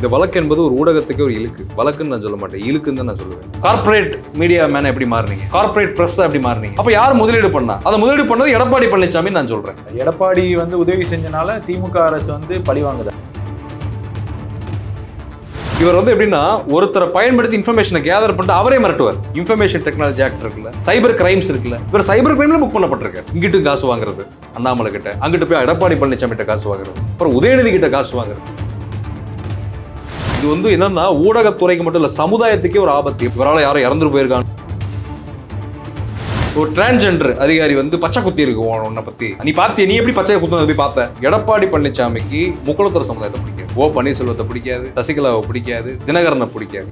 இந்த வழக்கு என்பது ஒரு ஊடகத்துக்கு ஒரு இழுக்கு. வழக்குன்னு நான் சொல்ல மாட்டேன், இழுக்குன்னு தான் நான் சொல்லுவேன். கார்ப்பரேட் மீடியா மேன் எப்படி மாறினீங்க, கார்ப்பரேட் பிரஸ் எப்படி மாறினீங்க, அப்ப யார் முதலீடு பண்ணா? அதை முதலீடு பண்ணது எடப்பாடி பழனிசாமி நான் சொல்றேன். எடப்பாடி உதவி செஞ்சனால திமுக அரசு பழி வாங்குது. இவர் எப்படின்னா ஒருத்தரை பயன்படுத்தி இன்ஃபர்மேஷனை கேதர் பண்ணிட்டு அவரே மிரட்டுவார். இன்ஃபர்மேஷன் டெக்னாலஜி ஆக்ட் இருக்குல்ல, சைபர் கிரைம்ஸ் இருக்குல்ல, இவர் சைபர் கிரைம்ல புக் பண்ணப்பட்டிருக்காரு. இங்கிட்டு காசு வாங்குறது அண்ணாமலை கிட்ட, அங்கிட்டு போய் எடப்பாடி பழனிசாமி கிட்ட காசு வாங்குறது, அப்புறம் உதயநிதி கிட்ட காசு வாங்குறது. இது என்னன்னா ஊடகத்துறைக்கு மட்டும் இல்ல, சமுதாயத்துக்கே ஒரு ஆபத்து. இவரால் யாரும் இறந்துட்டு போயிருக்காங்க. ஒரு டிரான்ஸ்ஜெண்டர் அதிகாரி பச்சை குத்தி இருக்கு உன்னை பத்தி, நீ பாத்திய, நீ எப்படி பச்சை குத்துனது போய் பார்த்த? எடப்பாடி பழனிசாமிக்கு முக்குளத்தூர் சமுதாயத்தை பிடிக்காது, ஓ பன்னீர்செல்வத்தை பிடிக்காது, சசிகலாவை பிடிக்காது, தினகரனை பிடிக்காது.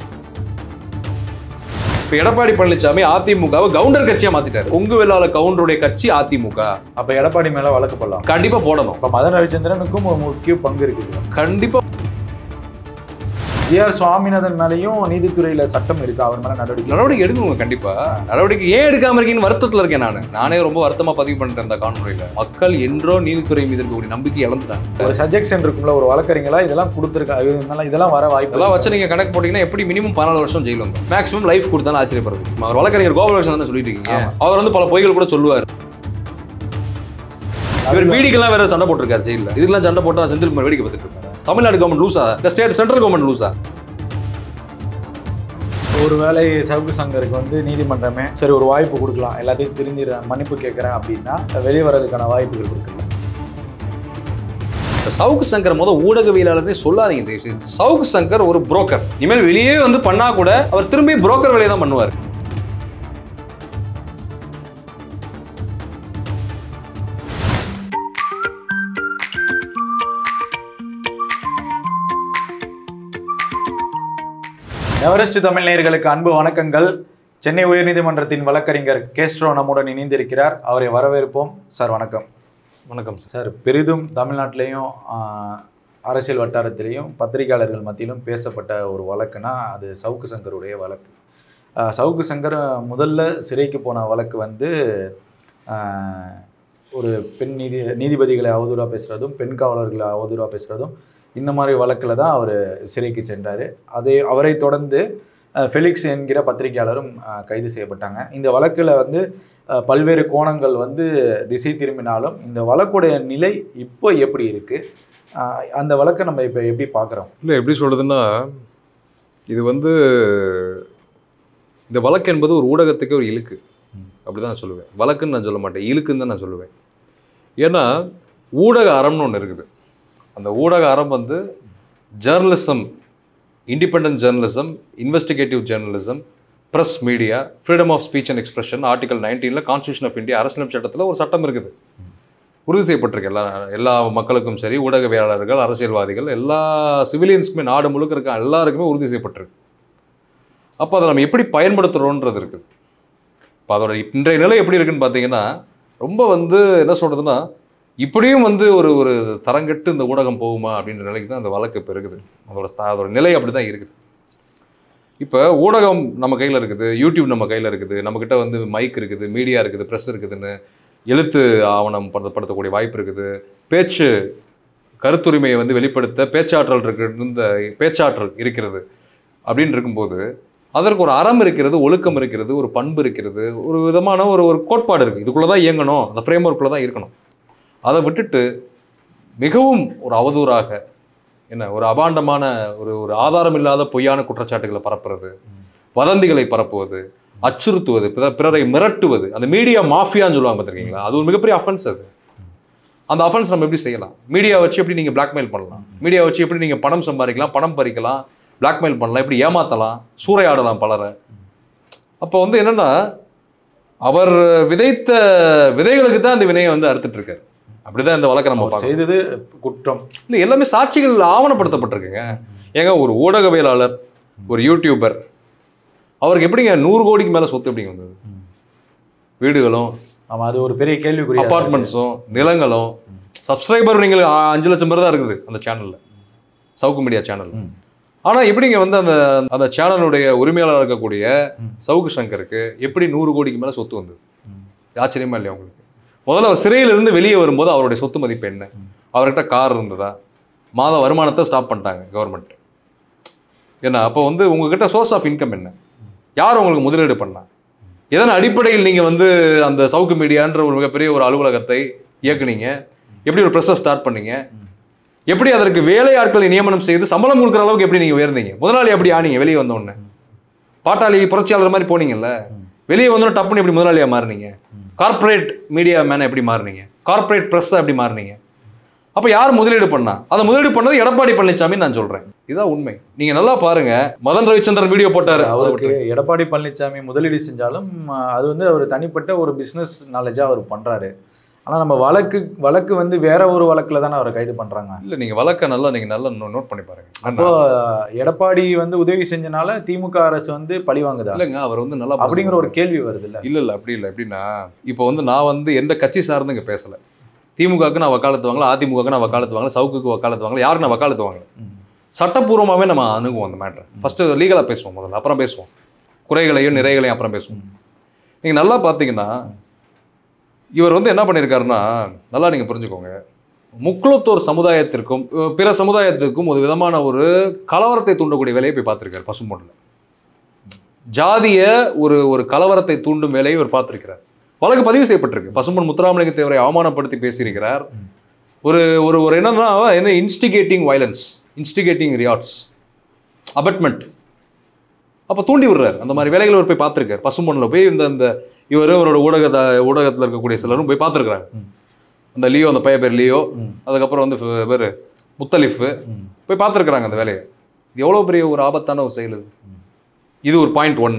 இப்ப எடப்பாடி பழனிசாமி அதிமுகவை கவுண்டர் கட்சியா மாத்திட்டாரு. கொங்கு வெள்ளாள கவுண்டருடைய கட்சி அதிமுக. அப்ப எடப்பாடி மேல வழக்கு போடலாம், கண்டிப்பா போடணும். இப்ப மதன் ரவிச்சந்திரனுக்கும் ஒரு முக்கிய பங்கு இருக்குது. கண்டிப்பா. ஜிஆர் சுவாமிநாதன் மேலையும் நீதித்துறையில சட்டம் இருக்கு, அவர் மேல நடவடிக்கை எடுக்கணுங்க. கண்டிப்பா நடவடிக்கை ஏன் எடுக்காம இருக்கீங்கன்னு வருத்தத்துல இருக்கேன். நானே ரொம்ப வருத்தமா பதிவு பண்ணிட்டேன் இந்த காணொலியில. மக்கள் என்றோ நீதித்துறை மீது இருக்கக்கூடிய நம்பிக்கை இழந்துட்டாங்க. ஒரு சஜெக்ஷன் இருக்கும்ல, ஒரு வழக்கறிஞர்களா இதெல்லாம் கொடுத்துருக்காங்க, இதெல்லாம் வர வாய்ப்பு எல்லாம் வச்சு நீங்க கணக்கு போட்டீங்கன்னா எப்படி மினிமம் 14 வருஷம் ஜெயில் வந்து மேக்ஸிமம் லைஃப் கொடுத்தாலும் ஆச்சரியப்படுறது. அவர் வழக்கறிஞர் கோபாலகிருஷ்ணன் தானே சொல்லிட்டு இருக்கீங்க. அவர் பல பொய்கள் கூட சொல்லுவார். இவர் வீடிக்கெல்லாம் வேற சண்டை போட்டிருக்காரு ஜெயில. இதுக்கெல்லாம் சண்டை போட்டா செந்தில்குமார் வேடிக்கை பார்த்துட்டு இருக்காரு. தமிழ்நாடு கவர்மெண்ட் லூசா, ஸ்டேட் சென்ட்ரல் கவர்மெண்ட் லூசா? ஒருவேளை சவுக்கு சங்கருக்கு நீதிமன்றமே சரி ஒரு வாய்ப்பு கொடுக்கலாம், எல்லாத்தையும் திருந்திடுறேன், மன்னிப்பு கேட்கறேன் அப்படின்னா வெளியே வர்றதுக்கான வாய்ப்புகள் இருக்குல்ல. சவுக்கு சங்கர் ஊடகவியலாளர்னே சொல்லாதீங்க. சவுக்கு சங்கர் ஒரு புரோக்கர். இனிமேல் வெளியே பண்ணா கூட அவர் திரும்பி புரோக்கர் வேலையை தான் பண்ணுவார். எவரெஸ்ட் தமிழ் நேயர்களுக்கு அன்பு வணக்கங்கள். சென்னை உயர்நீதிமன்றத்தின் வழக்கறிஞர் கேஸ்ட்ரோ நம்முடன் இணைந்திருக்கிறார். அவரை வரவேற்போம். சார் வணக்கம். வணக்கம் சார். பெரிதும் தமிழ்நாட்டிலையும் அரசியல் வட்டாரத்திலையும் பத்திரிகையாளர்கள் மத்தியிலும் பேசப்பட்ட ஒரு வழக்குனா அது சவுக்கு சங்கருடைய வழக்கு. சவுக்கு சங்கர் முதல்ல சிறைக்கு போன வழக்கு ஒரு பெண் நீதிபதிகளை அவதூறாக பேசுகிறதும், பெண் காவலர்களை அவதூறாக பேசுகிறதும், இந்த மாதிரி வழக்கில் தான் அவர் சிறைக்கு சென்றார். அவரை தொடர்ந்து ஃபெலிக்ஸ் என்கிற பத்திரிகையாளரும் கைது செய்யப்பட்டாங்க. இந்த வழக்கில் பல்வேறு கோணங்கள் திசை திரும்பினாலும் இந்த வழக்குடைய நிலை இப்போ எப்படி இருக்குது, அந்த வழக்கை நம்ம இப்போ எப்படி பார்க்குறோம்? இல்லை, எப்படி சொல்கிறதுன்னா, இது இந்த வழக்கு என்பது ஒரு ஊடகத்துக்கு ஒரு இழுக்கு. அப்படி தான் நான் சொல்லுவேன். வழக்குன்னு நான் சொல்ல மாட்டேன், இழுக்குன்னு தான் நான் சொல்லுவேன். ஏன்னா ஊடக அறம்னு ஒன்று இருக்குது. அந்த ஊடக அறம் journalism, independent journalism, investigative journalism, press media, freedom of speech and expression, article 19 constitution of India, அரசியலமைப்பு சட்டத்தில் ஒரு சட்டம் இருக்குது, உறுதி செய்யப்பட்டிருக்கு. எல்லா மக்களுக்கும் சரி, ஊடகவியலாளர்கள், அரசியல்வாதிகள், எல்லா சிவிலியன்ஸுக்குமே, நாடு முழுக்க இருக்க எல்லாருக்குமே உறுதி செய்யப்பட்டிருக்கு. அப்போ அதை நம்ம எப்படி பயன்படுத்துகிறோன்றது இருக்குது. இப்போ அதோட இன்றைய நிலை எப்படி இருக்குன்னு பார்த்தீங்கன்னா, ரொம்ப என்ன சொல்கிறதுன்னா, இப்படியும் ஒரு ஒரு தரங்கெட்டு இந்த ஊடகம் போகுமா அப்படின்ற நிலைக்கு தான் அந்த வழக்கு இப்போ இருக்குது. அதோட நிலை அப்படி தான் இருக்குது. இப்போ ஊடகம் நம்ம கையில் இருக்குது, யூடியூப் நம்ம கையில் இருக்குது, நம்மக்கிட்ட மைக் இருக்குது, மீடியா இருக்குது, ப்ரெஸ் இருக்குதுன்னு எழுத்து ஆவணம் படுத்தக்கூடிய வாய்ப்பு இருக்குது, பேச்சு கருத்துரிமையை வெளிப்படுத்த பேச்சாற்றல் இருக்குது, இந்த பேச்சாற்றல் இருக்கிறது அப்படின்னு இருக்கும்போது அதற்கு ஒரு அறம் இருக்கிறது, ஒழுக்கம் இருக்கிறது, ஒரு பண்பு இருக்கிறது, ஒரு விதமான ஒரு கோட்பாடு இருக்குது. இதுக்குள்ளே தான் இயங்கணும், அந்த ஃப்ரேம் ஒர்க்குள்ளே தான் இருக்கணும். அதை விட்டுட்டு மிகவும் ஒரு அவதூறாக ஒரு அபாண்டமான ஒரு ஆதாரம் இல்லாத பொய்யான குற்றச்சாட்டுகளை பரப்புறது, வதந்திகளை பரப்புவது, அச்சுறுத்துவது, பிறரை மிரட்டுவது, அந்த மீடியா மாஃபியான்னு சொல்லுவாங்க பார்த்துருக்கீங்களா, அது ஒரு மிகப்பெரிய அஃபென்ஸ். அது அந்த அஃபென்ஸ் நம்ம எப்படி செய்யலாம்? மீடியா வச்சு எப்படி நீங்கள் பிளாக்மெயில் பண்ணலாம், மீடியா வச்சு எப்படி நீங்கள் பணம் சம்பாதிக்கலாம், பணம் பறிக்கலாம், பிளாக்மெயில் பண்ணலாம், எப்படி ஏமாற்றலாம், சூறையாடலாம் பலரை. அப்போ என்னென்னா, அவர் விதைத்த விதைகளுக்கு தான் அந்த வினையை அறுத்துட்டு இருக்காரு. அப்படிதான் இந்த வழக்கை நம்ம செய்தது குற்றம் இல்லை, எல்லாமே சாட்சிகள் ஆவணப்படுத்தப்பட்டிருக்குங்க. ஏங்க ஒரு ஊடகவியலாளர், ஒரு யூடியூபர், அவருக்கு எப்படிங்க 100 கோடிக்கு மேலே சொத்து எப்படிங்க வந்தது? வீடுகளும், ஆமாம், அது ஒரு பெரிய கேள்விக்குரிய, அப்பார்ட்மெண்ட்ஸும், நிலங்களும், சப்ஸ்கிரைபர் நீங்கள் 5 லட்சம் பேர் தான் இருக்குது அந்த சேனலில், சவுக்கு மீடியா சேனல். ஆனால் எப்படிங்க அந்த சேனலுடைய உரிமையாளராக இருக்கக்கூடிய சவுக்கு சங்கருக்கு எப்படி 100 கோடிக்கு மேலே சொத்து வந்தது? ஆச்சரியமா இல்லையா உங்களுக்கு? முதல்ல அவர் சிறையிலிருந்து வெளியே வரும்போது அவருடைய சொத்து மதிப்பு என்ன? அவர்கிட்ட கார் இருந்ததா? மாத வருமானத்தை ஸ்டாப் பண்ணிட்டாங்க கவர்மெண்ட். ஏன்னா அப்போ வந்து உங்ககிட்ட சோர்ஸ் ஆஃப் இன்கம் என்ன, யார் உங்களுக்கு முதலீடு பண்ணா, எதன் அடிப்படையில் நீங்கள் வந்து அந்த சவுக்கு மீடியான்ற ஒரு மிகப்பெரிய ஒரு அலுவலகத்தை இயக்குனீங்க, எப்படி ஒரு ப்ரெஸ்ஸை ஸ்டார்ட் பண்ணீங்க, எப்படி அதற்கு வேலை ஆட்களை நியமனம் செய்து சம்பளம் கொடுக்குற அளவுக்கு எப்படி நீங்கள் உயர்ந்தீங்க, முதலாளி எப்படி ஆனீங்க வெளியே வந்தோடனே, பாட்டாளி புரட்சியாளர் மாதிரி போனீங்கல்ல, வெளியே வந்தோடனே டப்புன்னு எப்படி முதலாளியாக மாறினீங்க, கார்பரேட் மீடியா மேனை எப்படி மாறினீங்க, கார்பரேட் ப்ரெஸ்ஸை எப்படி மாறினீங்க, அப்போ யார் முதலீடு பண்ணா, அதை முதலீடு பண்ணது எடப்பாடி பழனிசாமி நான் சொல்றேன். இதுதான் உண்மை. நீங்க நல்லா பாருங்க, மதன் ரவிச்சந்திரன் வீடியோ போட்டாரு. அவருக்கு எடப்பாடி பழனிசாமி முதலீடு செஞ்சாலும் அது வந்து அவர் தனிப்பட்ட ஒரு பிசினஸ் நாலேஜா அவர் பண்றாரு. ஆனா நம்ம வழக்கு வந்து வேற ஒரு வழக்குல தானே அவரை கைது பண்றாங்க. இல்ல நீங்க வழக்க நல்லா நோட் பண்ணி பாருங்க. அப்போ எடப்பாடி வந்து உதவி செஞ்சனால திமுக அரசு வந்து பழி வாங்குதா? இல்லைங்க, அவர் வந்து நல்லா அப்படிங்கிற ஒரு கேள்வி வருது. இல்ல அப்படி இல்லை. எப்படின்னா இப்போ வந்து நான் வந்து எந்த கட்சி சார்ந்து இங்க பேசல. திமுகவுக்கு நான் வக்காலத்து வாங்கல, அதிமுகவுக்கு நான் வக்காலத்து வாங்கல, சவுக்குக்கு வக்காலத்து வாங்கல, யாருக்கு நான் வக்காலத்து வாங்கல. சட்டப்பூர்வமாகவே நம்ம அணுகுவோம் அந்த மேட்டரை. ஃபர்ஸ்ட் லீகலாக பேசுவோம் முதல்ல, அப்புறம் பேசுவோம் குறைகளையும் நிறைகளையும் அப்புறம் பேசுவோம். நீங்க நல்லா பார்த்தீங்கன்னா இவர் வந்து என்ன பண்ணியிருக்காருன்னா, நல்லா நீங்க புரிஞ்சுக்கோங்க, முக்குளத்தோர் சமுதாயத்திற்கும் பிற சமுதாயத்திற்கும் ஒரு விதமான ஒரு கலவரத்தை தூண்டக்கூடிய வேலையை போய் பார்த்திருக்காரு. பசும்பொன்னில் ஜாதிய ஒரு கலவரத்தை தூண்டும் வேலையை இவர் பார்த்திருக்கிறார். வழக்கு பதிவு செய்யப்பட்டிருக்கு. பசும்பொன் முத்துராமலிங்க தேவரை அவமானப்படுத்தி பேசியிருக்கிறார். ஒரு ஒரு என்னன்னா என்ன இன்ஸ்டிகேட்டிங் வயலன்ஸ், இன்ஸ்டிகேட்டிங் ரியாட்ஸ், அபட்மெண்ட், அப்போ தூண்டி விடுறாரு. அந்த மாதிரி வேலைகளை அவர் போய் பார்த்துருக்காரு. பசும்பொன்னில் போய் இந்த இவர் அவரோட ஊடகத்தில் இருக்கக்கூடிய சிலரும் போய் பார்த்துருக்குறாங்க. அந்த லியோ, அந்த பையன் பேர் லியோ, அதுக்கப்புறம் வந்து பேர் முத்தலிஃப் போய் பார்த்துருக்குறாங்க அந்த வேலையை. இது எவ்வளோ பெரிய ஒரு ஆபத்தான ஒரு செயல் இது. ஒரு பாயிண்ட் 1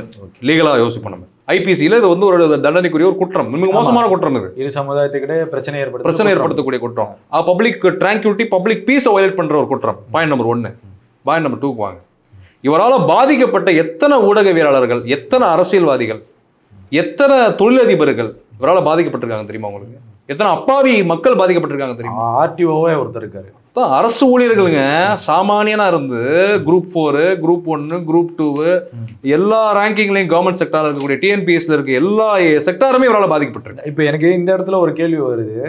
லீகலாக யோசிப்போம் நம்ம. ஐபிசியில் இது வந்து ஒரு தண்டனைக்குரிய ஒரு குற்றம், மிக மோசமான குற்றம். இது இரு சமுதாயத்துக்கிட்டே பிரச்சனை ஏற்படுத்தக்கூடிய குற்றம். பப்ளிக் ட்ராங்குலிட்டி, பப்ளிக் பீஸை வயலேட் பண்ற ஒரு குற்றம். Point number 1. பாயிண்ட் நம்பர் 2 வாங்க. இவரால் பாதிக்கப்பட்ட எத்தனை ஊடகவியலாளர்கள், எத்தனை அரசியல்வாதிகள், எத்தனை தொழிலதிபர்கள் இவரால் பாதிக்கப்பட்டிருக்காங்க தெரியுமா உங்களுக்கு? எத்தனை அப்பாவி மக்கள் பாதிக்கப்பட்டிருக்காங்க தெரியுமா? ஆர்டிஓவே ஒருத்தர் இருக்காரு. அரசு ஊழியர்களுங்க, சாமானியனா இருந்து குரூப் 4, குரூப் 1, குரூப் 2 எல்லா ரேங்கிங்லையும் கவர்மெண்ட் செக்டார்ல இருக்கக்கூடிய டிஎன்பிஎஸ்ல இருக்க எல்லா செக்டாருமே இவரால் பாதிக்கப்பட்டிருக்கு. இப்போ எனக்கு இந்த இடத்துல ஒரு கேள்வி வருது.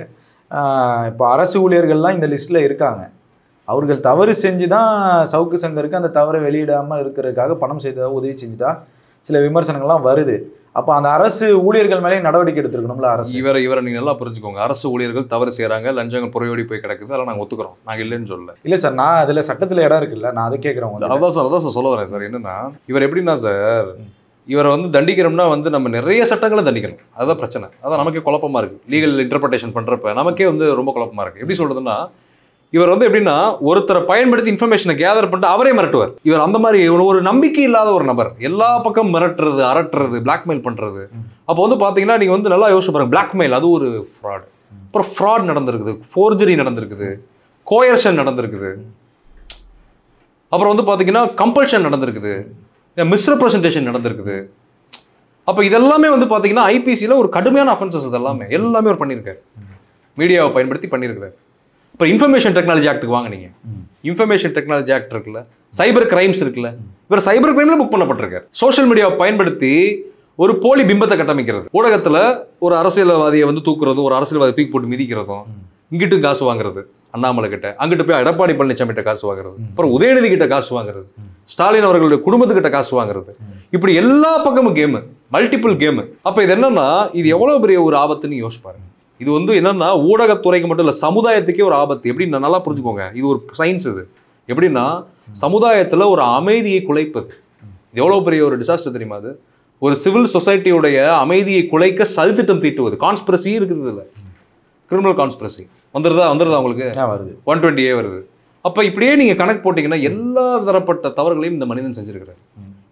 இப்போ அரசு ஊழியர்கள்லாம் இந்த லிஸ்ட்ல இருக்காங்க. அவர்கள் தவறு செஞ்சு தான் சவுக்கு சங்கருக்கு அந்த தவறை வெளியிடாமல் இருக்கிறதுக்காக பணம் செய்ததாக உதவி செஞ்சுதா சில விமர்சனங்கள்லாம் வருது. அப்போ அந்த அரசு ஊழியர்கள் மேலே நடவடிக்கை எடுத்துருக்கணும்ல அரசு. இவரை நீங்கள் நல்லா புரிஞ்சுக்கோங்க. அரசு ஊழியர்கள் தவறு செய்கிறாங்க, லஞ்சங்கள் புறையோடி போய் கிடக்குது, அதெல்லாம் நாங்கள் ஒத்துக்கிறோம், நாங்கள் இல்லைன்னு சொல்லல. இல்லை சார், நான் அதில் சட்டத்தில் இடம் இருக்குல்ல, நான் அதை கேட்குறேன். அதான் சார் சொல்ல வரேன் சார். என்னன்னா இவர் எப்படின்னா சார், இவரை வந்து தண்டிக்கிறோம்னா வந்து நம்ம நிறைய சட்டங்களை தண்டிக்கணும். அதுதான் பிரச்சனை. அதான் நமக்கே குழப்பமா இருக்கு. லீகல் இன்டர்பிரேஷன் பண்றப்ப நமக்கே வந்து ரொம்ப குழப்பமா இருக்கு. எப்படி சொல்றதுன்னா, இவர் வந்து எப்படின்னா ஒருத்தரை பயன்படுத்தி இன்ஃபர்மேஷனை கேதர் பண்ணிட்டு அவரே மிரட்டுவார். இவர் அந்த மாதிரி ஒரு நம்பிக்கை இல்லாத ஒரு நபர். எல்லா பக்கம் மிரட்டுறது, அரட்டுறது, பிளாக்மெயில் பண்றது. அப்போ வந்து பாத்தீங்கன்னா நீங்க வந்து நல்லா யோசிச்சு பாருங்க. பிளாக்மெயில் அது ஒரு ஃப்ராட். அப்புறம் ஃப்ராட் நடந்திருக்குது, ஃபோர்ஜரி நடந்திருக்குது, கோயர்ஷன் நடந்திருக்குது, அப்புறம் வந்து பாத்தீங்கன்னா கம்பல்ஷன் நடந்திருக்குது, மிஸ்ரெப்ரசன்டேஷன் நடந்திருக்குது. அப்போ இதெல்லாமே வந்து பாத்தீங்கன்னா ஐபிசியில் ஒரு கடுமையான அஃபென்சஸ். இதெல்லாமே ஒரு பண்ணியிருக்காரு, மீடியாவை பயன்படுத்தி பண்ணியிருக்காரு. இப்போ இன்ஃபர்மேஷன் டெக்னாலஜி ஆக்டுக்கு வாங்க. நீங்கள் இன்ஃபர்மேஷன் டெக்னாலஜி ஆக்ட் இருக்குல்ல, சைபர் கிரைம்ஸ் இருக்குல்ல, இவர் சைபர் கிரைம்ல புக் பண்ணப்பட்டிருக்காரு. சோஷியல் மீடியாவை பயன்படுத்தி ஒரு போலி பிம்பத்தை கட்டமைக்கிறது, ஊடகத்தில் ஒரு அரசியல்வாதியை வந்து தூக்குறதும், ஒரு அரசியல்வாதியை தூக்கி போட்டு மிதிக்கிறதும், இங்கிட்டு காசு வாங்குறது அண்ணாமலை கிட்ட, அங்கிட்டு போய் எடப்பாடி பழனிசாமி கிட்ட காசு வாங்குறது, அப்புறம் உதயநிதி கிட்ட காசு வாங்குறது, ஸ்டாலின் அவர்களுடைய குடும்பத்துக்கிட்ட காசு வாங்குறது, இப்படி எல்லா பக்கமும் கேமு, மல்டிபிள் கேமு. அப்போ இது என்னன்னா, இது எவ்வளோ பெரிய ஒரு ஆபத்துன்னு யோசிப்பாருங்க. இது வந்து என்னன்னா ஊடகத்துறைக்கு மட்டும் இல்லை, சமுதாயத்துக்கே ஒரு ஆபத்து. எப்படின்னா நல்லா புரிஞ்சுக்கோங்க, இது ஒரு சயின்ஸ். இது எப்படின்னா சமுதாயத்தில் ஒரு அமைதியை குலைப்பது. இது எவ்வளோ பெரிய ஒரு டிசாஸ்டர் தெரியுமா? அது ஒரு சிவில் சொசைட்டியுடைய அமைதியை குலைக்க சதித்திட்டம் தீட்டுவது. கான்ஸ்பிரசி இருக்குது இல்லை, கிரிமினல் கான்ஸ்பிரசி வந்துருதா உங்களுக்கு? வருது, 120A வருது. அப்போ இப்படியே நீங்கள் கணக்கு போட்டிங்கன்னா எல்லா தரப்பட்ட தவறுகளையும் இந்த மனிதன் செஞ்சிருக்கிறார்.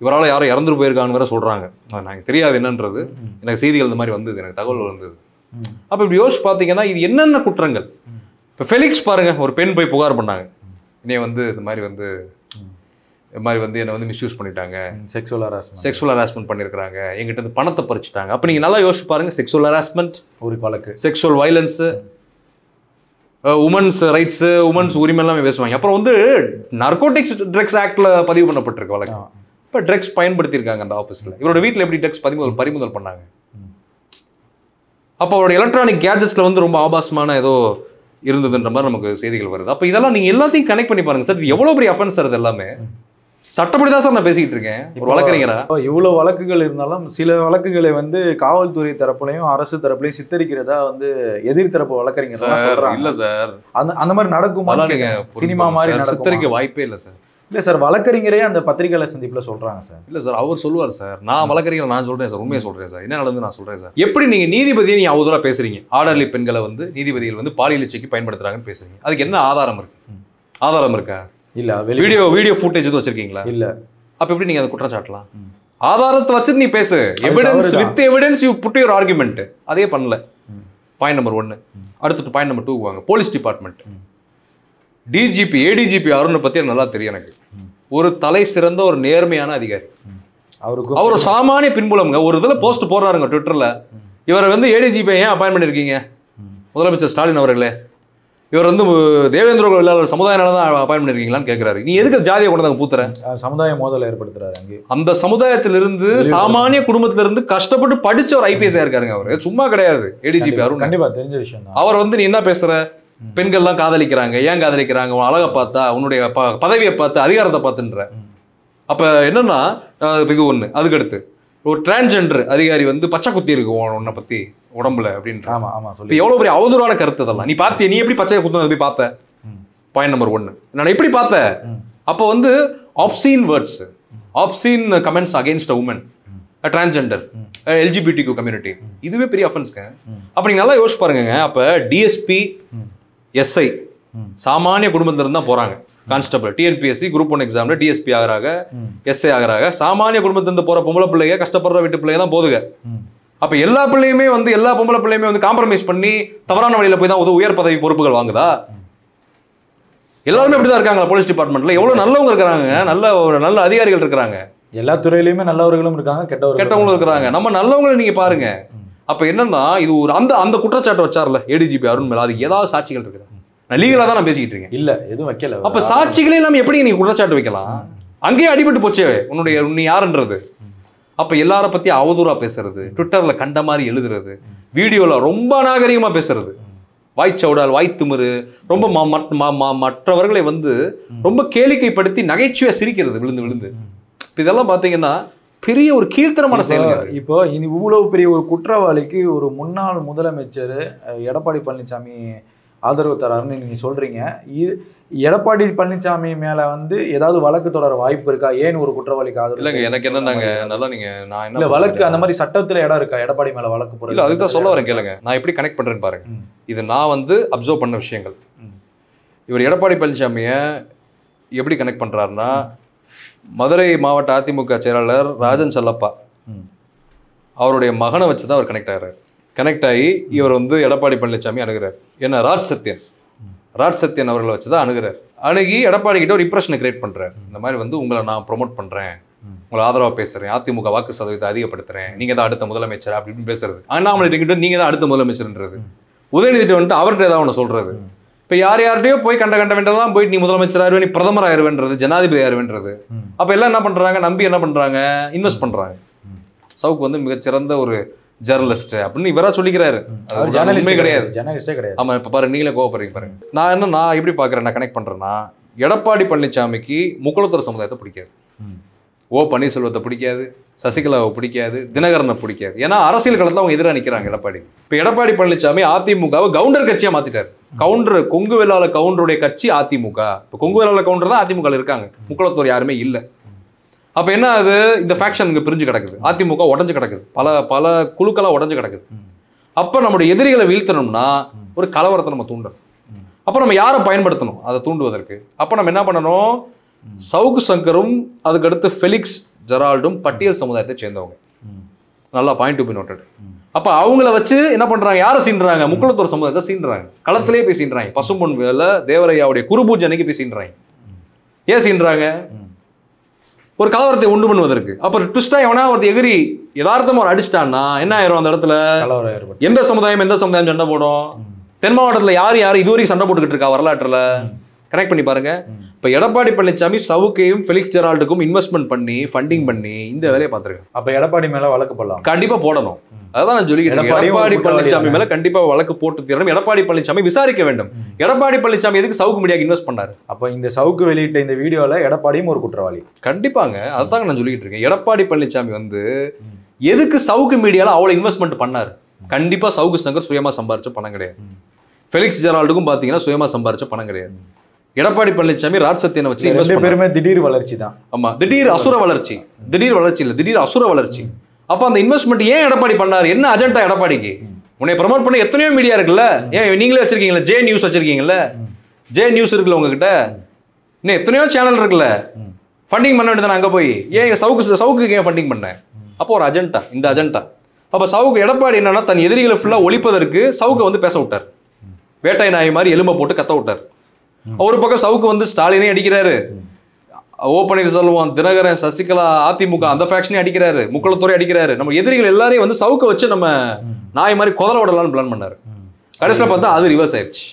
இவரால் யாரும் இறந்துட்டு போயிருக்கான்னு வேற சொல்கிறாங்க. எனக்கு தெரியாது என்னன்றது, எனக்கு செய்திகள் இந்த மாதிரி வந்தது, எனக்கு தகவல் வந்தது. அப்போ இப்படி யோசிச்சு பார்த்தீங்கன்னா இது என்னென்ன குற்றங்கள். இப்போ ஃபெலிக்ஸ் பாருங்க, ஒரு பெண் போய் புகார் பண்ணாங்க, என்னைய வந்து இந்த மாதிரி வந்து என்னை வந்து மிஸ்யூஸ் பண்ணிட்டாங்க, செக்ஷுவல் ஹராஸ்மெண்ட் பண்ணியிருக்கிறாங்க, எங்கிட்ட வந்து பணத்தை பறிச்சுட்டாங்க. அப்போ நீங்கள் நல்லா யோசிச்சு பாருங்க, செக்ஷுவல் ஹராஸ்மெண்ட் ஒரு வழக்கு, sexual violence, women's rights, women's உரிமை எல்லாமே பேசுவாங்க. அப்புறம் வந்து நார்கோட்டிக்ஸ் ட்ரக்ஸ் ஆக்டில் பதிவு பண்ணப்பட்டிருக்கு வழக்கு. இப்போ ட்ரக்ஸ் பயன்படுத்தியிருக்காங்க அந்த ஆஃபீஸில். இவரோட வீட்டில் எப்படி ட்ரக்ஸ் பறிமுதல் பண்ணாங்க. அப்போ அவரோட எலக்ட்ரானிக் கேஜெட்ஸில் வந்து ரொம்ப ஆபாசமான ஏதோ இருந்ததுன்ற மாதிரி நமக்கு செய்திகள் வருது. அப்போ இதெல்லாம் நீங்கள் எல்லாத்தையும் கனெக்ட் பண்ணி பாருங்க சார், இது எவ்வளோ பெரிய அஃபென்ஸ் சார். இது எல்லாமே சட்டப்படி தான் சார் நான் பேசிக்கிட்டு இருக்கேன். ஒரு வழக்கறிஞரா இவ்வளவு வழக்குகள் இருந்தாலும் சில வழக்குகளை வந்து காவல்துறை தரப்புலையும் அரசு தரப்புலையும் சித்தரிக்கிறதா வந்து எதிர்த்தரப்பு வழக்கறிஞர் சொல்றாங்க. இல்ல சார், அந்த மாதிரி நடக்குமா? சினிமா மாதிரி சித்தரிக்க வாய்ப்பே இல்லை சார். இல்ல சார், வழக்கறிஞரே அந்த பத்திரிகையாளர் சந்திப்புல சொல்றாங்க சார். இல்ல சார், அவர் சொல்லுவார் சார். நான் வழக்கறிஞர், நான் சொல்றேன் சார், உண்மையை சொல்றேன் சார். என்ன நடந்து நான் சொல்றேன் சார். எப்படி நீங்க நீதிபதியை நீங்க அவதூறா பேசுறீங்க? ஆர்டர்லி பெண்களை வந்து நீதிபதிகள் வந்து பாலியல் இச்சைக்கு பயன்படுத்துறாங்கன்னு பேசுறீங்க. அதுக்கு என்ன ஆதாரம் இருக்கு? ஆதாரம் இருக்கா? இல்ல. வீடியோ ஃபுட்டேஜ் எதுவும் வச்சிருக்கீங்களா? இல்ல. அப்ப எப்படி நீங்க அதை குற்றச்சாட்டலாம்? ஆதாரத்தை வச்சு நீ பேசு. Evidence with evidence you put your argument. அதே பண்ணல. Point number 1. அடுத்து பாயிண்ட் நம்பர் 2 வாங்க. Police department. டிஜிபி ஏடிஜிபி அருணை பத்தி நல்லா தெரியும் எனக்கு. ஒரு தலை சிறந்த ஒரு நேர்மையான அதிகாரி. அவர் சாமானிய பின்புலம்ங்க. ஒரு இதுல போஸ்ட் போடுறாருங்க ட்விட்டர்ல, இவரை வந்து ஏடிஜிபி ஏன் அப்பாயின்ட் பண்ணிருக்கீங்க முதலமைச்சர் ஸ்டாலின் அவர்களே, இவர் வந்து தேவேந்திர குல சமுதாய தான் அப்பாயின்ட் பண்ணிருக்கீங்களான்னு கேட்கிறாரு. நீ எதுக்கு ஜாதியை கொண்டு வந்து பூத்துற? சமுதாய மோதல் ஏற்படுத்துறாரு. அங்கே அந்த சமுதாயத்திலிருந்து சாமானிய குடும்பத்திலிருந்து கஷ்டப்பட்டு படிச்ச ஒரு ஐபிஎஸ் இருக்காருங்க. அவரு சும்மா கிடையாது. ஏடிஜிபி அருண் கண்டிப்பா தெரிஞ்ச விஷயம். அவர் வந்து நீ என்ன பேசுற? பெண்கள்லாம் காதலிக்கிறாங்க. ஏன் காதலிக்கிறாங்க? உன் அழகை பார்த்தா, உன்னுடைய பதவியை பார்த்து, அதிகாரத்தை பார்த்துன்ற. அப்ப என்னன்னா இது ஒண்ணு. அதுக்கடுத்து ஒரு டிரான்ஸ்ஜெண்டர் அதிகாரி வந்து பச்சை குத்தி இருக்கு உன்னை பத்தி உடம்புல அப்படின்ற. ஆமா ஆமா சொல்லி எவ்வளவு பெரிய அவதூறான கருத்து அதெல்லாம். நீ பாத்திய, நீ எப்படி பச்சையை குத்துனது போய் பார்த்த? Point number 1. நான் எப்படி பார்த்தேன்? அப்போ வந்து obscene words, obscene comments against a woman, transgender, LGBTQ community, இதுவே பெரிய அஃபென்ஸ்ங்க. அப்ப நீங்க நல்லா யோசிச்சு பாருங்க. அப்ப டிஎஸ்பி எஸ்ஐ சாமானிய குடும்பத்துல இருந்தா போறாங்க. கான்ஸ்டபிள் டிஎன்பிஎஸ்சி குரூப் 1 எக்ஸாம்ல டிஎஸ்பி ஆகிறாங்க, எஸ்ஐ ஆகிறாங்க. சாமானிய குடும்பத்திலிருந்து போற பொம்பளை பிள்ளைங்க, கஷ்டப்படுற வீட்டு பிள்ளைங்க தான் போதுங்க. அப்ப எல்லா பிள்ளையுமே வந்து, எல்லா பொம்பளை பிள்ளையுமே வந்து காம்ப்ரமைஸ் பண்ணி தவறான வழியில போய் தான் உயர் பதவி பொறுப்புகள் வாங்குதா? எல்லாருமே அப்படிதான் இருக்காங்க. போலீஸ் டிபார்ட்மெண்ட்ல எவ்வளவு நல்லவங்க இருக்காங்க, நல்ல அதிகாரிகள் இருக்காங்க. எல்லா துறையிலுமே நல்லவர்களும் இருக்காங்க, கெட்டவங்களும் இருக்காங்க. நம்ம நல்லவங்களை நீங்க பாருங்க. அப்ப என்னன்னா இது ஒரு அந்த குற்றச்சாட்டு வச்சார்ல ஏடிஜிபி அருண் மேல, அதுக்கு ஏதாவது சாட்சிகள் இருக்குது? நான் லீகலா தான் நான் பேசிக்கிட்டு இருக்கேன். இல்ல எதுவும் வைக்கல. அப்ப சாட்சிகளே இல்லாம எப்படி நீங்க குற்றச்சாட்டு வைக்கலாம்? அங்கேயே அடிபட்டு போச்சே நீ யாருன்றது. அப்ப எல்லார பத்தி அவதூறா பேசுறது, ட்விட்டர்ல கண்ட மாதிரி எழுதுறது, வீடியோல ரொம்ப அநாகரிகமா பேசுறது, வாய்ச்சவுடால் வாய்த்துமுறு, ரொம்ப மற்றவர்களை வந்து ரொம்ப கேளிக்கைப்படுத்தி நகைச்சுவையா சிரிக்கிறது விழுந்து விழுந்து. இதெல்லாம் பாத்தீங்கன்னா பெரிய ஒரு கீழ்த்தரமான செயல். இப்போ இவ்வளவு பெரிய ஒரு குற்றவாளிக்கு ஒரு முன்னாள் முதலமைச்சர் எடப்பாடி பழனிசாமி ஆதரவு தராருன்னு நீங்க சொல்றீங்க. எடப்பாடி பழனிசாமி மேல வந்து ஏதாவது வழக்கு தொடர வாய்ப்பு இருக்கா? ஏன் ஒரு குற்றவாளிக்கு ஆதரவு? இல்லங்க, எனக்கு என்னன்னாங்க, நல்லா நீங்க நான் என்ன வழக்கு அந்த மாதிரி சட்டத்துல இடம் இருக்கா எடப்பாடி மேல வழக்கு போற? இல்ல, அதுதான் சொல்ல வரேன் கேளுங்க. நான் எப்படி கனெக்ட் பண்றேன்னு பாருங்க. இது நான் வந்து அப்சர்வ் பண்ண விஷயங்கள். இவர் எடப்பாடி பழனிசாமியை எப்படி கனெக்ட் பண்றாருன்னா, மதுரை மாவட்ட அதிமுக செயலாளர் ராஜன் செல்லப்பா அவருடைய மகனை வச்சுதான் அவர் கனெக்ட் ஆகிறார். கனெக்ட் ஆகி இவர் வந்து எடப்பாடி பழனிசாமி அணுகிறார். ஏன்னா ராஜ் சத்யன் அவர்களை வச்சுதான் அணுகிறார். அணுகி எடப்பாடி கிட்ட ஒரு இம்ப்ரெஷனை கிரியேட் பண்றாரு. இந்த மாதிரி வந்து உங்களை நான் ப்ரொமோட் பண்றேன், உங்களை ஆதரவா பேசுறேன், அதிமுக வாக்கு சதவீதத்தை அதிகப்படுத்துறேன், நீங்க தான் அடுத்த முதலமைச்சர் அப்படின்னு பேசுறது. அண்ணாமலை கிட்ட நீங்க தான் அடுத்த முதலமைச்சர்ன்றது. உதயநிதி வந்துட்டு அவர்கிட்ட ஏதாவது ஒன்று சொல்றது. இப்போ யார்கிட்டயோ போய் கண்ட வேண்டதான் போயிட்டு நீ முதலமைச்சர் ஆயிருவே, நீ பிரதமர் ஆயிருவேன்றது, ஜனாதிபதி ஆயிருவேன்றது. அப்ப எல்லாம் என்ன பண்றாங்க? நம்பி என்ன பண்றாங்க? இன்வெஸ்ட் பண்றாங்க. சவுக்கு வந்து மிகச்சிறந்த ஒரு ஜெர்னலிஸ்ட் அப்படின்னு இவரா சொல்லிக்கிறாரு. உண்மை கிடையாது. ஆமா, இப்ப பாருங்க, நீங்களே கோவப்படுறீங்க பாருங்க. நான் எப்படி பாக்குறேன், நான் கனெக்ட் பண்றேன்னா, எடப்பாடி பழனிசாமிக்கு முக்குளத்தூர் சமுதாயத்தை பிடிக்காது, ஓ பன்னீர்செல்வத்தை பிடிக்காது, சசிகலாவை பிடிக்காது, தினகரனை பிடிக்காது. ஏன்னா அரசியல் களத்தில் அவங்க எதிராக நிற்கிறாங்க எடப்பாடி. இப்போ எடப்பாடி பழனிசாமி அதிமுகவை கவுண்டர் கட்சியாக மாத்திட்டாரு. கொங்கு வேளாள கவுண்டருடைய கட்சி அதிமுக. இப்போ கொங்கு வேளாள கவுண்டர் தான் அதிமுக இருக்காங்க, முக்குளத்தூர் யாருமே இல்லை. அப்போ என்ன ஆகுது? இந்த ஃபேக்ஷன் இங்கே பிரிஞ்சு கிடக்குது, அதிமுக உடஞ்சு கிடக்குது, பல குழுக்களாக உடஞ்சு கிடக்குது. அப்போ நம்முடைய எதிரிகளை வீழ்த்தணும்னா ஒரு கலவரத்தை நம்ம தூண்டணும். அப்போ நம்ம யாரை பயன்படுத்தணும் அதை தூண்டுவதற்கு? அப்போ நம்ம என்ன பண்ணணும்? சவுக்கு சங்கரும் அதுக்கடுத்து ஃபெலிக்ஸ் ஜெரால்டும் பட்டியல் சமுதாயத்தை சேர்ந்தவங்க. நல்லா பாயிண்ட் டு பி நோட்டட். அப்போ அவங்கள வச்சு என்ன பண்றாங்க? யாரை சீன்றாங்க? முக்குளத்தூர் சமுதாயத்தை சீன்றாங்க. களத்திலே போய் சீன்றாங்க. பசும்பொன் வேலை தேவரையாவுடைய குருபூஜை அன்னைக்கு போய் சீன்றாங்க. ஏன் சீன்றாங்க? ஒரு கலவரத்தை உண்டு பண்ணுவதற்கு. அப்புறம் ட்விஸ்டா எவனா ஒரு எகிரி யதார்த்தமா ஒரு அடிச்சிட்டான்னா என்ன ஆயிரும்? அந்த இடத்துல எந்த சமுதாயம் சண்டை போடும்? தென் மாவட்டத்தில் யார் இதுவரைக்கும் சண்டை போட்டுக்கிட்டு இருக்கா வரலாற்றுல? கனெக்ட் பண்ணி பாருங்க. இப்போ எடப்பாடி பழனிசாமி சவுக்கையும் ஃபெலிக்ஸ் ஜெரால்டுக்கும் இன்வெஸ்ட்மெண்ட் பண்ணி ஃபண்டிங் பண்ணி இந்த வேலையை பார்த்துருக்கேன். அப்போ எடப்பாடி மேல வழக்கு போடலாம், கண்டிப்பா போடணும். அதான் நான் சொல்லிக்கிறேன். எடப்பாடி பழனிசாமி மேல கண்டிப்பா வழக்கு போட்டு தீரணும். எடப்பாடி பழனிசாமி விசாரிக்க வேண்டும். எடப்பாடி பழனிசாமி எதுக்கு சவுக்கு மீடியாக்கு இன்வெஸ்ட் பண்ணாரு? அப்போ இந்த சவுக்கு வெளியிட்ட இந்த வீடியோல எடப்பாடியும் ஒரு குற்றவாளி. கண்டிப்பாங்க, அதுதாங்க நான் சொல்லிட்டு இருக்கேன். எடப்பாடி பழனிசாமி வந்து எதுக்கு சவுக்கு மீடியால அவ்வளவு இன்வெஸ்ட்மெண்ட் பண்ணாரு? கண்டிப்பா சவுக்கு சங்கர் சுயமா சம்பாரிச்ச பணம் கிடையாது. ஃபெலிக்ஸ் ஜெரால்டுக்கும் பாத்தீங்கன்னா சுயமா சம்பாரிச்ச பணம் கிடையாது. எடப்பாடி பழனிசாமி ராஜ் சத்தியனை வச்சு ரெண்டு பேருமே திடீர் வளர்ச்சி தான். ஆமா, திடீர் அசுர வளர்ச்சி. திடீர் வளர்ச்சி இல்ல, திடீர் அசுர வளர்ச்சி. அப்ப அந்த இன்வெஸ்ட்மெண்ட் ஏன் எடப்பாடி பண்ணாரு? என்ன அஜெண்டா எடப்பாடிக்கு? உன்னை ப்ரமோட் பண்ண எத்தனையோ மீடியா இருக்குல்ல, ஏன் நீங்களே வச்சிருக்கீங்களா? ஜே நியூஸ் வச்சிருக்கீங்கல்ல, ஜே நியூஸ் இருக்குல்ல உங்ககிட்ட, இன்னும் எத்தனையோ சேனல் இருக்குல்ல, ஃபண்டிங் பண்ண வேண்டியதானே அங்க போய். ஏன் சவுக்கு ஏன் ஃபண்டிங் பண்ண? அப்போ ஒரு அஜெண்டா, இந்த அஜெண்டா. அப்ப சவுக்கு எடப்பாடி என்னன்னா தன் எதிரிகளை ஃபுல்லா ஒழிப்பதற்கு சவுக்கு வந்து பேச விட்டார். வேட்டை நாய் மாதிரி எலும்பை போட்டு கத்த விட்டார். ஒரு பக்கம் சவுக்கு வந்து ஸ்டாலினே அடிக்கிறாரு, ஓ பன்னீர்செல்வம், தினகரன், சசிகலா, அதிமுக அந்த ஃபேக்ஷனே அடிக்கிறாரு, முக்குளத்துறை அடிக்கிறாரு. நம்ம எதிரிகள் எல்லாரையும் வந்து சவுக்க வச்சு நம்ம நாய் மாதிரி குதற விடலாம்னு பிளான் பண்ணாரு. கடைசியில் பார்த்தா அது ரிவர்ஸ் ஆயிடுச்சு.